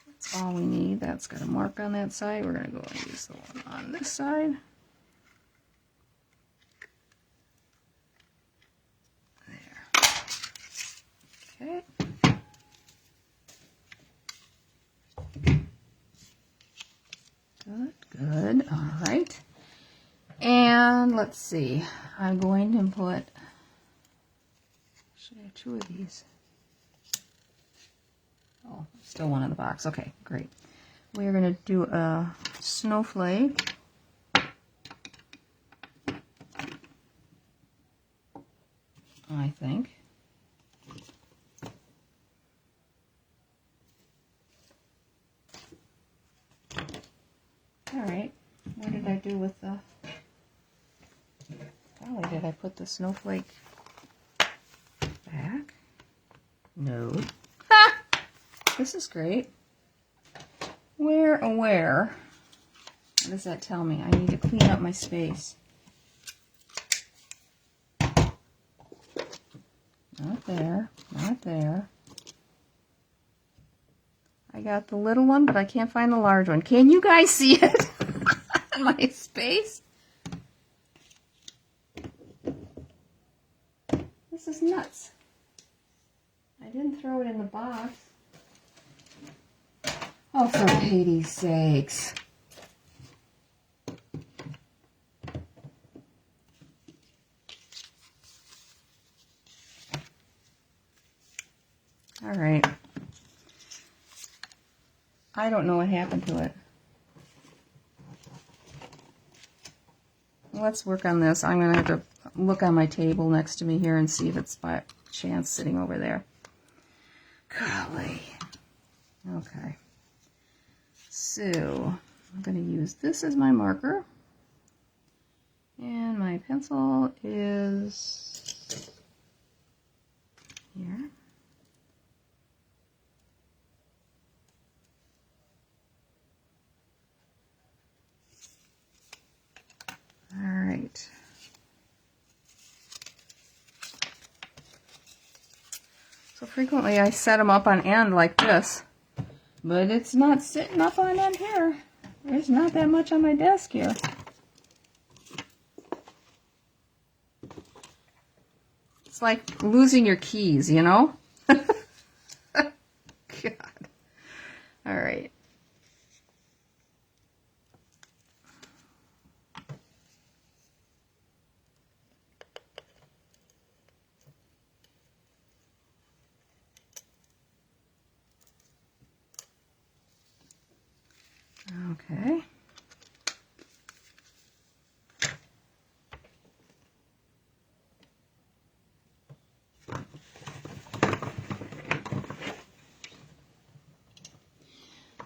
That's all we need. That's got a mark on that side. We're going to go and use the one on this side. There. Okay. Good, good. All right. And let's see. I'm going to put, should I have 2 of these? Oh, still one in the box. Okay, great. We're going to do a snowflake. I think. All right. What did I do with the... Golly, did I put the snowflake back? No. Ha! This is great. Where? What does that tell me? I need to clean up my space. Not there. Not there. I got the little one, but I can't find the large one. Can you guys see it? My space? This is nuts. I didn't throw it in the box. Oh, for pity's sakes. All right. I don't know what happened to it. Let's work on this. I'm going to have to look on my table next to me here and see if it's by chance sitting over there. Golly. Okay. So, I'm going to use this as my marker. And my pencil is here. All right. So frequently I set them up on end like this, but it's not sitting up on end here. There's not that much on my desk here. It's like losing your keys, you know? God. All right. Okay.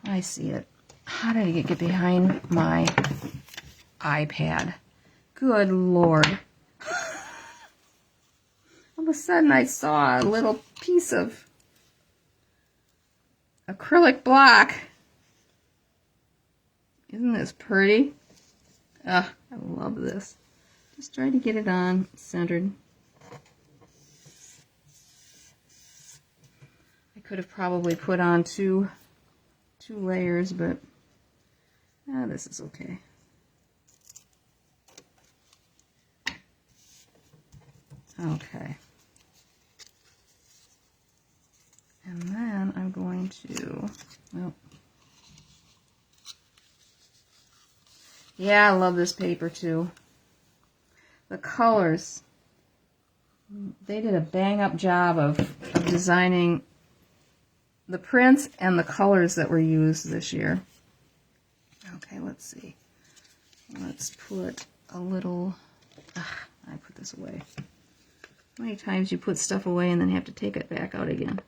I see it. How did I get behind my iPad? Good Lord. All of a sudden I saw a little piece of acrylic block. Isn't this pretty? I love this. Just try to get it on centered. I could have probably put on two layers, but this is okay. Okay. And then I'm going to, well, yeah, I love this paper too. The colors, they did a bang-up job of designing the prints and the colors that were used this year. Okay, let's see. Let's put a little, I put this away. How many times you put stuff away and then have to take it back out again?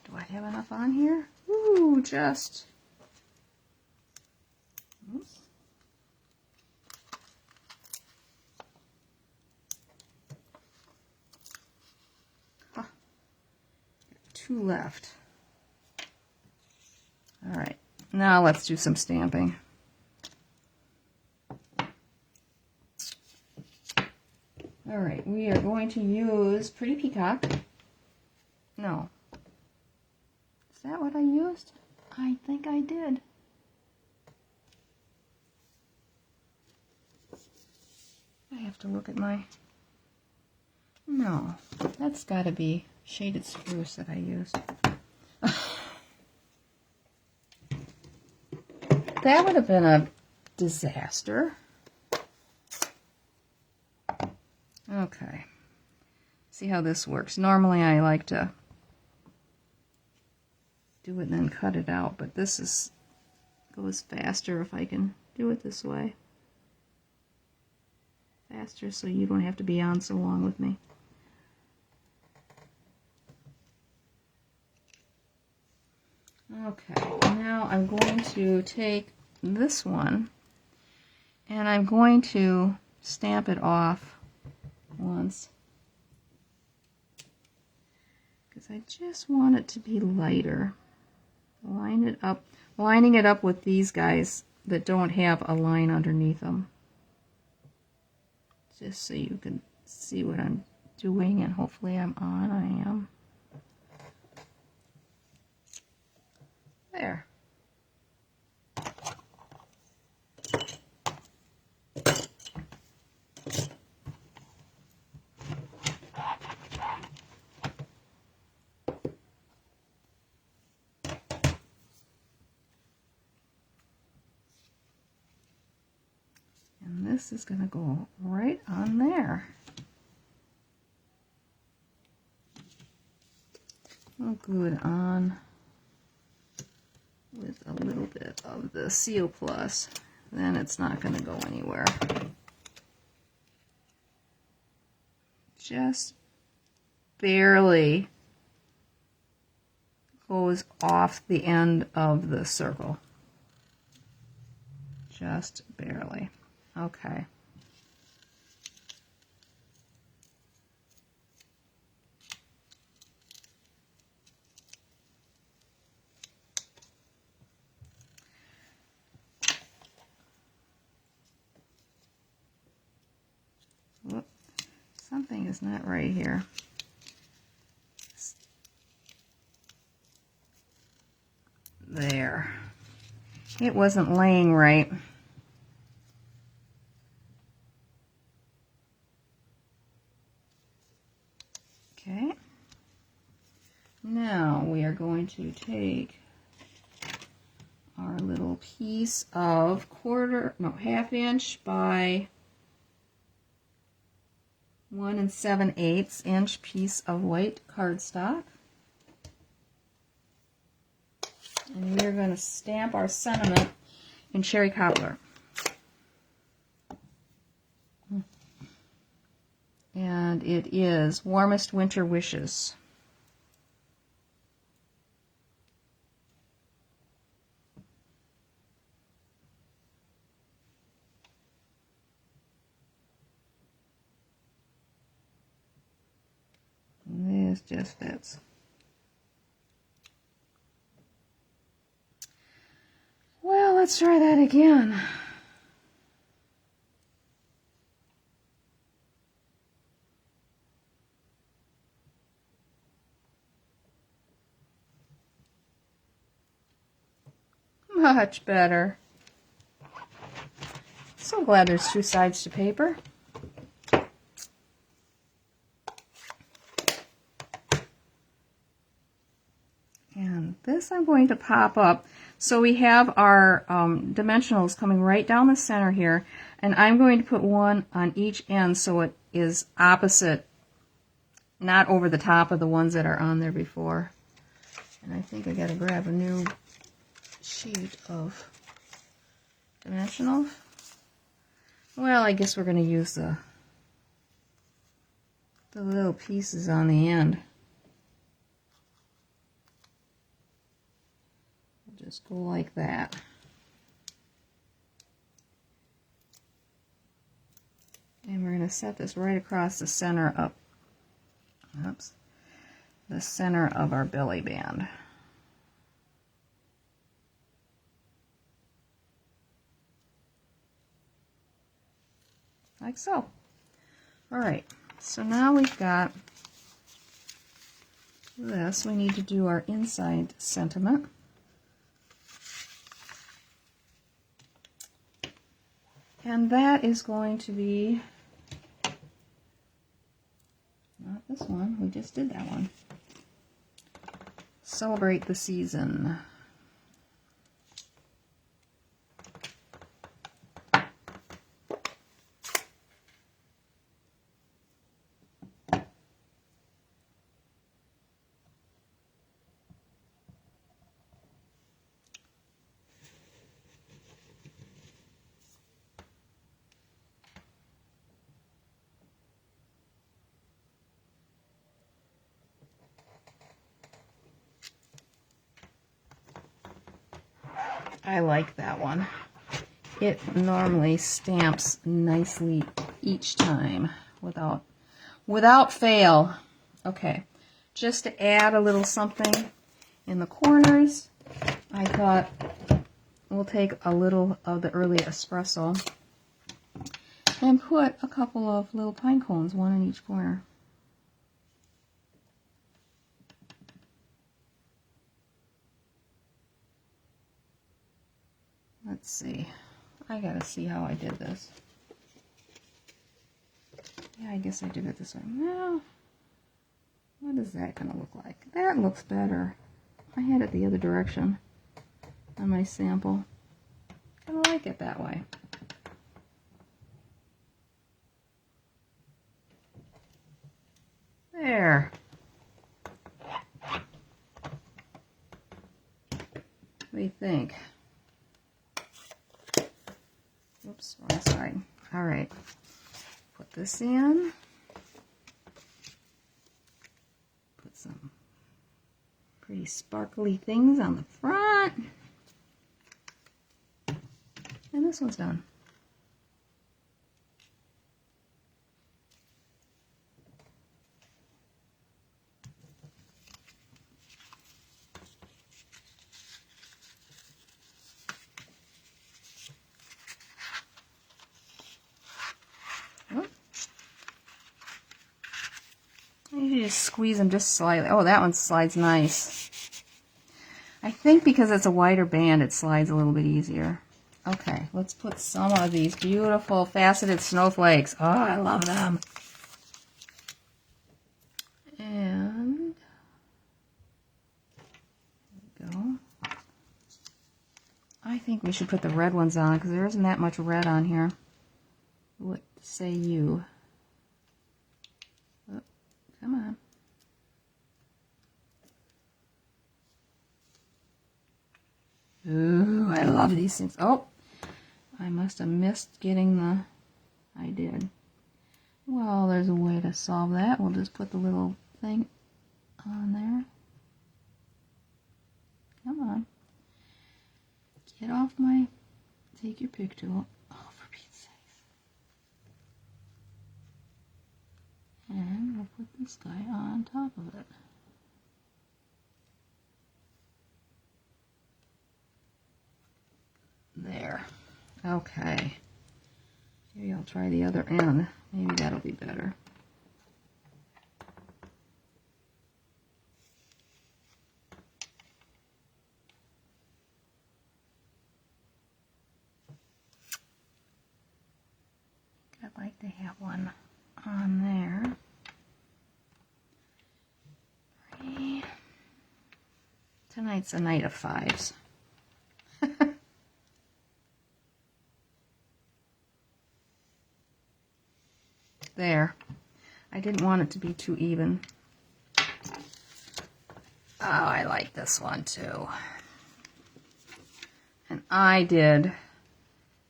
Do I have enough on here? Ooh, just. Oops. Huh. 2 left. All right, now let's do some stamping. All right, we are going to use Pretty Peacock. No. Is that what I used? I think I did. I have to look at my... No, that's got to be Shaded Spruce that I used. That would have been a disaster. Okay. See how this works. Normally I like to do it and then cut it out, but this goes faster if I can do it this way. Faster so you don't have to be on so long with me. Okay, now I'm going to take this one and I'm going to stamp it off once because I just want it to be lighter. Lining it up with these guys that don't have a line underneath them. Just so you can see what I'm doing, and hopefully I'm on. I am. There. this is going to go right on there. I'll glue it on with a little bit of the Seal Plus. Then it's not going to go anywhere. Just barely goes off the end of the circle. Just barely. Okay. Whoop. Something is not right here. There. It wasn't laying right. Okay. Now we are going to take our little piece of half inch by 1 7/8 inch piece of white cardstock. And we are going to stamp our sentiment in Cherry Cobbler. And it is Warmest Winter Wishes. And this just fits. Well, let's try that again. Much better. So glad there's two sides to paper. And this I'm going to pop up. So we have our dimensionals coming right down the center here, and I'm going to put one on each end so it is opposite, not over the top of the ones that are on there before. And I think I got to grab a new sheet of dimensional. Well, I guess we're going to use the little pieces on the end. Just go like that. And we're going to set this right across the center of, the center of our belly band. Like so. All right, so now we've got this. We need to do our inside sentiment. And that is going to be, not this one, we just did that one. Celebrate the Season. I like that one. It normally stamps nicely each time without fail. Okay, just to add a little something in the corners, I thought we'll take a little of the early espresso and put a couple of little pine cones, one in each corner. Let's see. I gotta see how I did this. Yeah, I guess I did it this way. Now, what is that gonna look like? That looks better. I had it the other direction on my sample. I like it that way. There. What do you think? Oops, wrong side. All right. Put this in. Put some pretty sparkly things on the front. And this one's done. You just squeeze them just slightly. Oh, that one slides nice. I think because it's a wider band, it slides a little bit easier. Okay, let's put some of these beautiful faceted snowflakes. Oh, I love them. And there we go. I think we should put the red ones on because there isn't that much red on here. What say you? Oh, come on. Ooh, I love these things. Oh, I must have missed getting the... I did. Well, there's a way to solve that. We'll just put the little thing on there. Come on. Get off my... Take your pick tool. Oh, for Pete's sakes. And we'll put this guy on top of it. There. Okay. Maybe I'll try the other end. Maybe that'll be better. I'd like to have one on there. 3. Tonight's a night of 5s. There. I didn't want it to be too even. Oh, I like this one too. And I did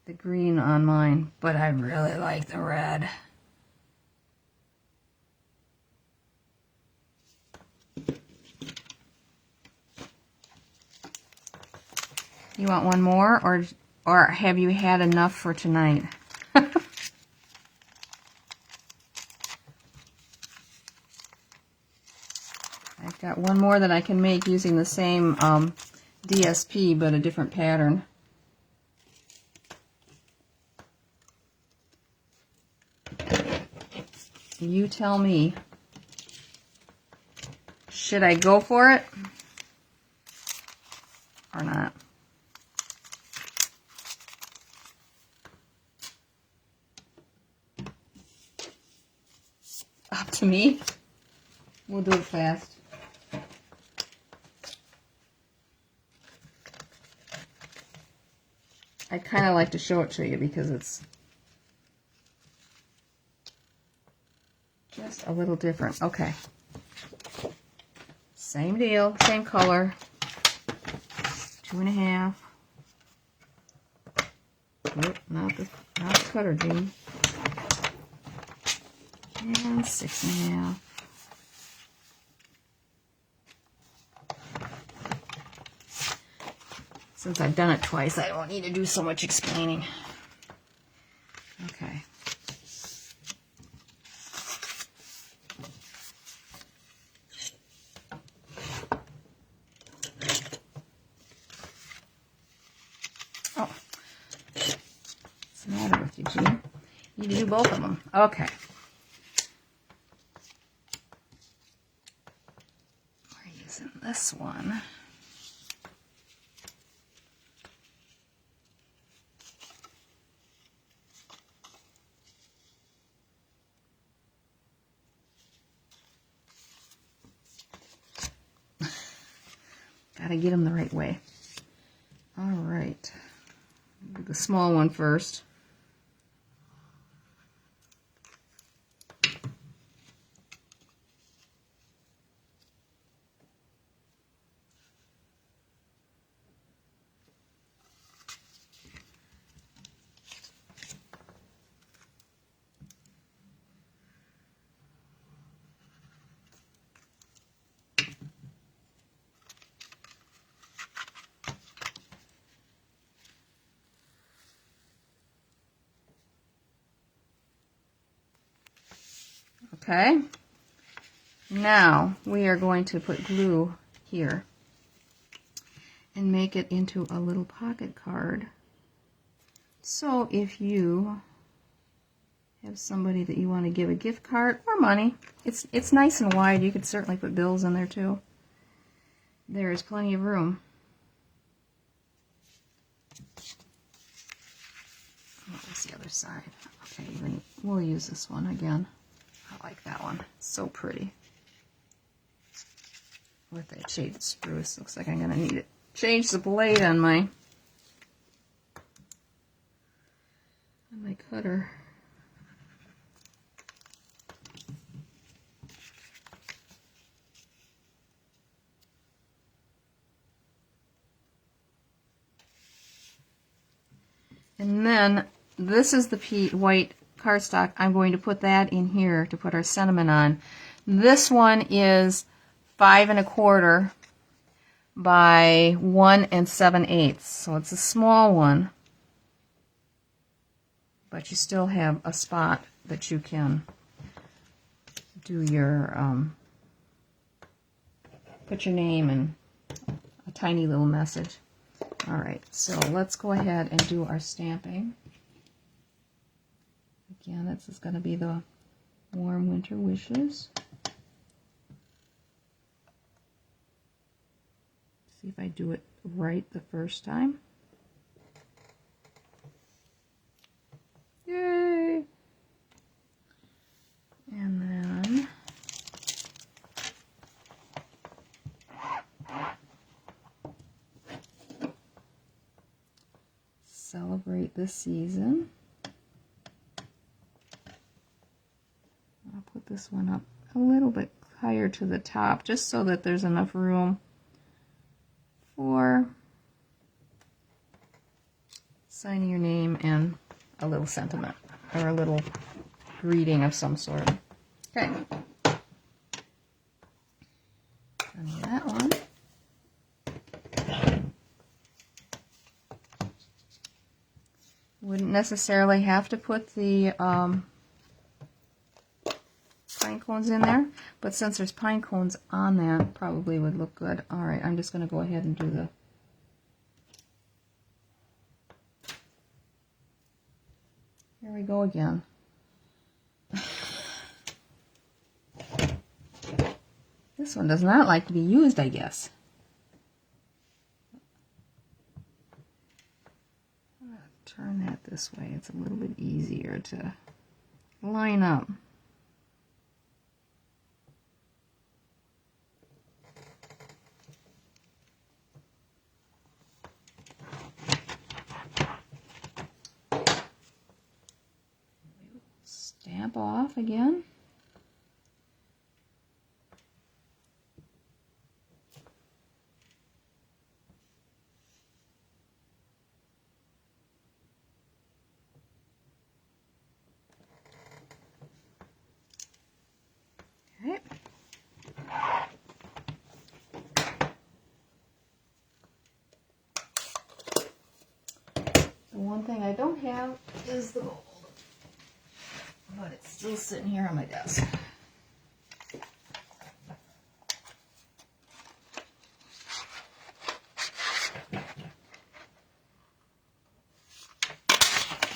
the green on mine, but I really like the red. You want one more, or have you had enough for tonight? I've got one more that I can make using the same DSP, but a different pattern. You tell me. Should I go for it or not? Up to me. We'll do it fast. I kind of like to show it to you because it's just a little different. Okay. Same deal, same color. 2.5. Nope, not the cutter gene. And 6.5. Since I've done it twice, I don't need to do so much explaining. Okay. Oh. What's the matter with you, Jean? You need to do both of them. Okay. We're using this one. Gotta get them the right way. All right. Do the small one first. Okay. Now we are going to put glue here and make it into a little pocket card. So if you have somebody that you want to give a gift card or money, it's nice and wide. You could certainly put bills in there too. There is plenty of room. What was the other side? Okay, we'll use this one again. I like that one. So pretty. With that shaded spruce. Looks like I'm going to need to change the blade on my cutter. And then this is the white cardstock. I'm going to put that in here to put our sentiment on. This one is 5 1/4 by 1 7/8. So it's a small one, but you still have a spot that you can do your put your name and a tiny little message. All right, so let's go ahead and do our stamping. Again, this is going to be the warm winter wishes. See if I do it right the first time. Yay! And then celebrate this season. I'll put this one up a little bit higher to the top just so that there's enough room for signing your name and a little sentiment or a little greeting of some sort. Okay. And that one. Wouldn't necessarily have to put the pine cones in there, but since there's pine cones on that, probably would look good. All right, I'm just going to go ahead and do the here we go again. This one does not like to be used, I guess. Turn that this way. It's a little bit easier to line up. Stamp off again. Okay. The one thing I don't have is the gold, but it's still sitting here on my desk.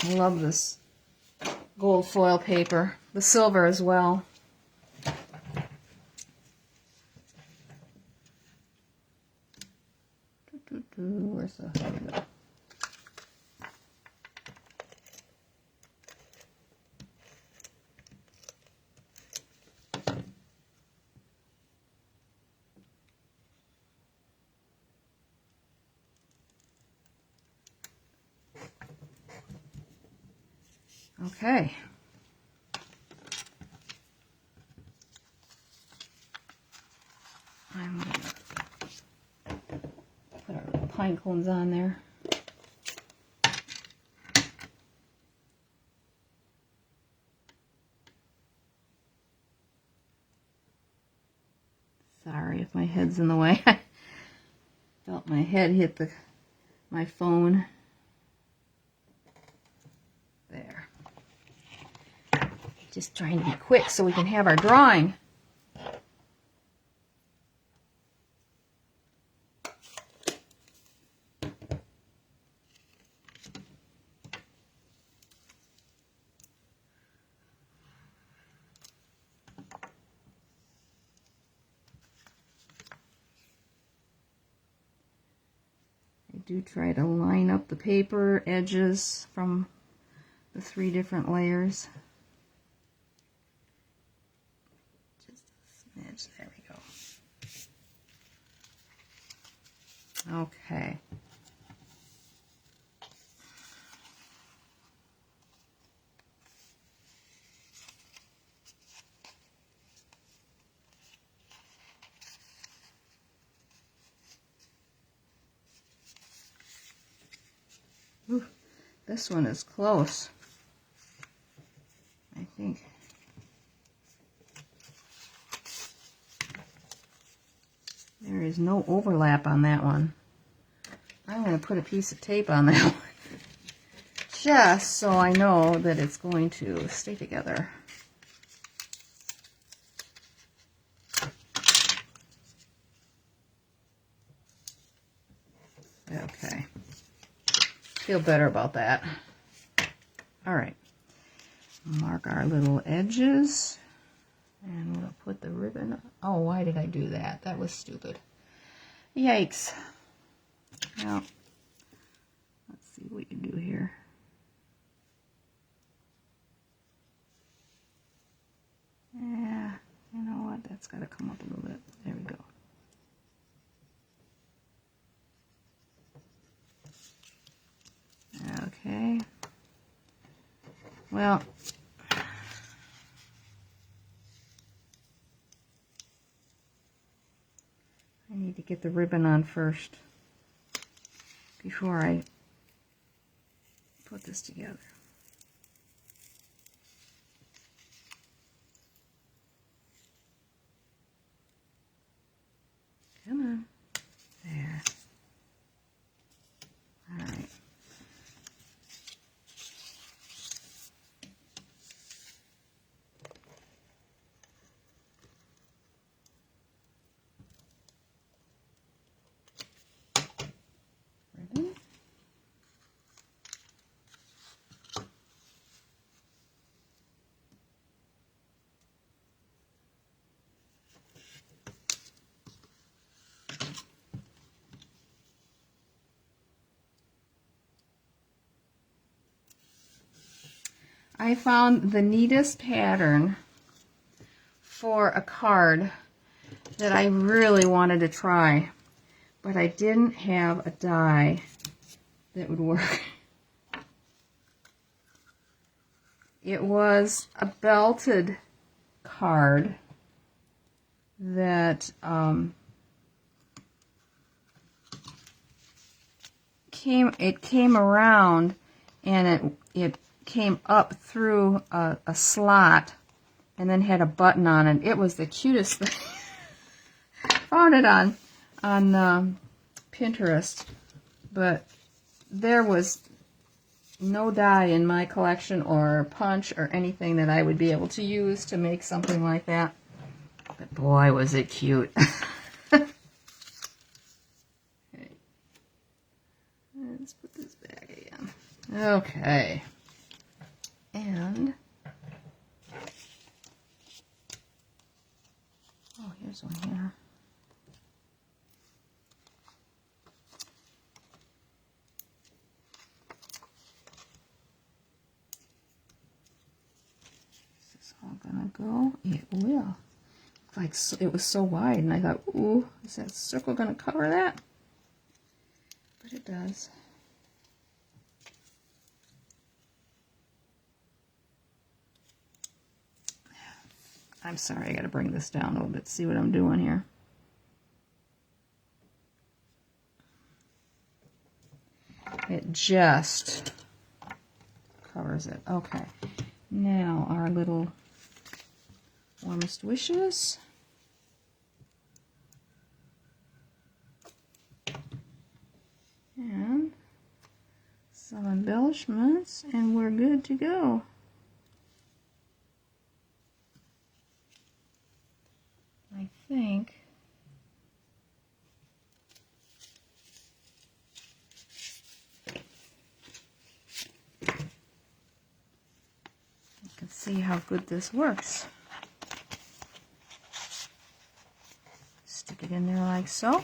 I love this gold foil paper, the silver as well. Where's the, here we go. Okay. I'm going to put our little pine cones on there. Sorry if my head's in the way. I felt my head hit my phone. There. Just trying to be quick so we can have our drawing. I do try to line up the paper edges from the 3 different layers. Just a smidge, there we go. Okay. Ooh, this one is close, I think. There is no overlap on that one. I'm going to put a piece of tape on that one, just so I know that it's going to stay together. Okay. Feel better about that. All right. Mark our little edges. And we'll put the ribbon. Oh, why did I do that? That was stupid. Yikes. Now, let's see what we can do here. Yeah, you know what? That's got to come up a little bit. There we go. Okay. Well, I need to get the ribbon on first before I put this together. Come on. There. All right. Ribbon. I found the neatest pattern for a card that I really wanted to try, but I didn't have a die that would work. It was a belted card that came around, and it came up through a slot and then had a button on it. It was the cutest thing. Found it on Pinterest, but there was no die in my collection or punch or anything that I would be able to use to make something like that. But boy, was it cute. Okay. Let's put this back again. Okay. And, oh, here's one here. Is this all gonna go? It will. Like, so, it was so wide, and I thought, ooh, is that circle gonna cover that? But it does. I'm sorry, I gotta bring this down a little bit, see what I'm doing here. It just covers it. Okay, now our little warmest wishes. And some embellishments, and we're good to go. see how good this works. Stick it in there like so.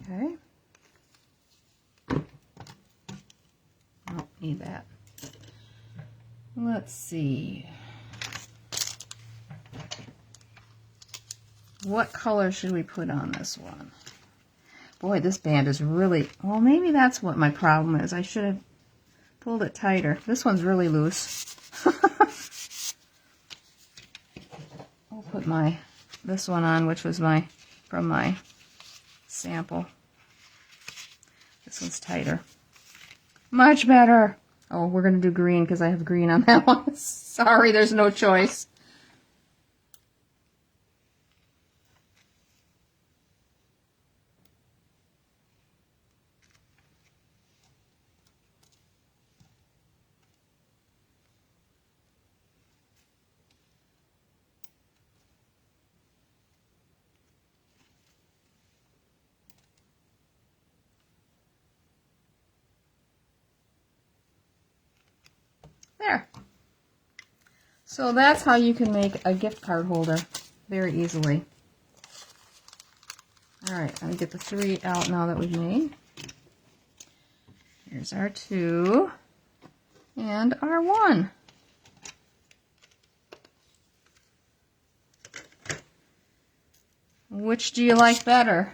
Okay. Don't need that. Let's see. What color should we put on this one? Boy, this band is really, well, maybe that's what my problem is. I should have pulled it tighter. This one's really loose. I'll put this one on, which was from my sample. This one's tighter. Much better. Oh, we're going to do green because I have green on that one. Sorry, there's no choice. There. So that's how you can make a gift card holder very easily. Alright, let me get the 3 out now that we've made. Here's our 2 and our 1. Which do you like better?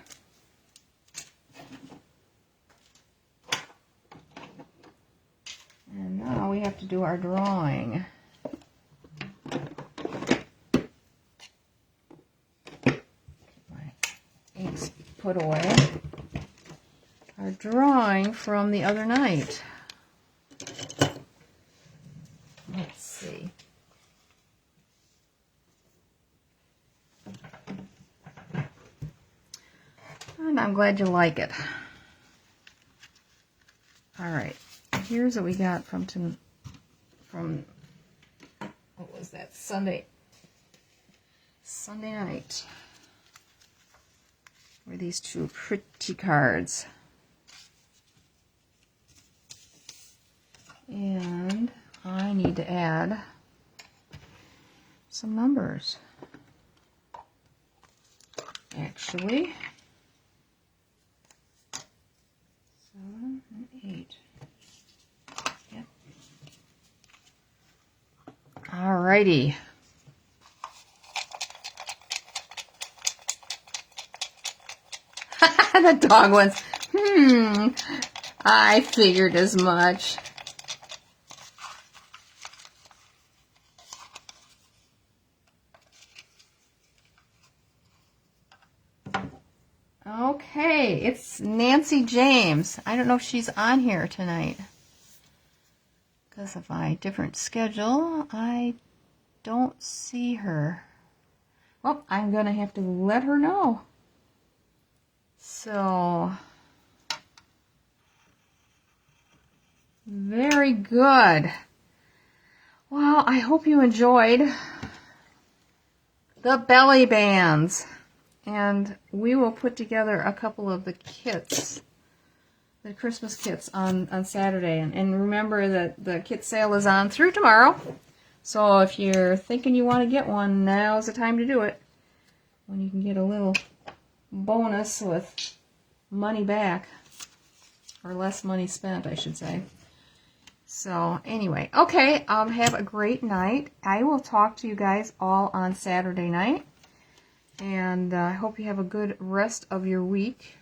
And now we have to do our drawing. My ink's put away. Our drawing from the other night. Let's see. And I'm glad you like it. All right. Here's what we got from what was that, Sunday night. Were these 2 pretty cards. And I need to add some numbers. Actually, 7 and 8. Yep. Alrighty. The dog ones. I figured as much. Okay, it's Nancy James. I don't know if she's on here tonight. Because of my different schedule, I don't see her. Well, I'm going to have to let her know. So, very good. Well, I hope you enjoyed the belly bands. And we will put together a couple of the kits, the Christmas kits on Saturday. And remember that the kit sale is on through tomorrow. So if you're thinking you want to get one, now's the time to do it. When you can get a little bonus with money back. Or less money spent, I should say. So anyway, okay, have a great night. I will talk to you guys all on Saturday night. And I hope you have a good rest of your week.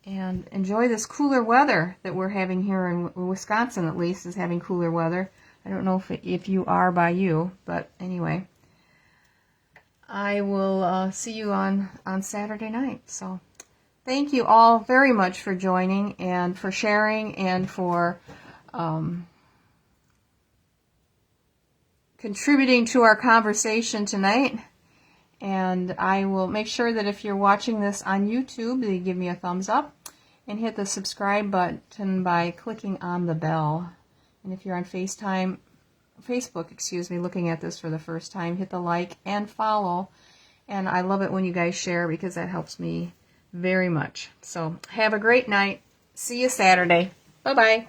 And enjoy this cooler weather that we're having here in Wisconsin, at least, is having cooler weather. I don't know if you are by you, but anyway. I will see you on Saturday night. So thank you all very much for joining and for sharing and for contributing to our conversation tonight. And I will make sure that if you're watching this on YouTube, that you give me a thumbs up and hit the subscribe button by clicking on the bell. And if you're on Facebook, looking at this for the first time, hit the like and follow. And I love it when you guys share because that helps me very much. So have a great night. See you Saturday. Bye-bye.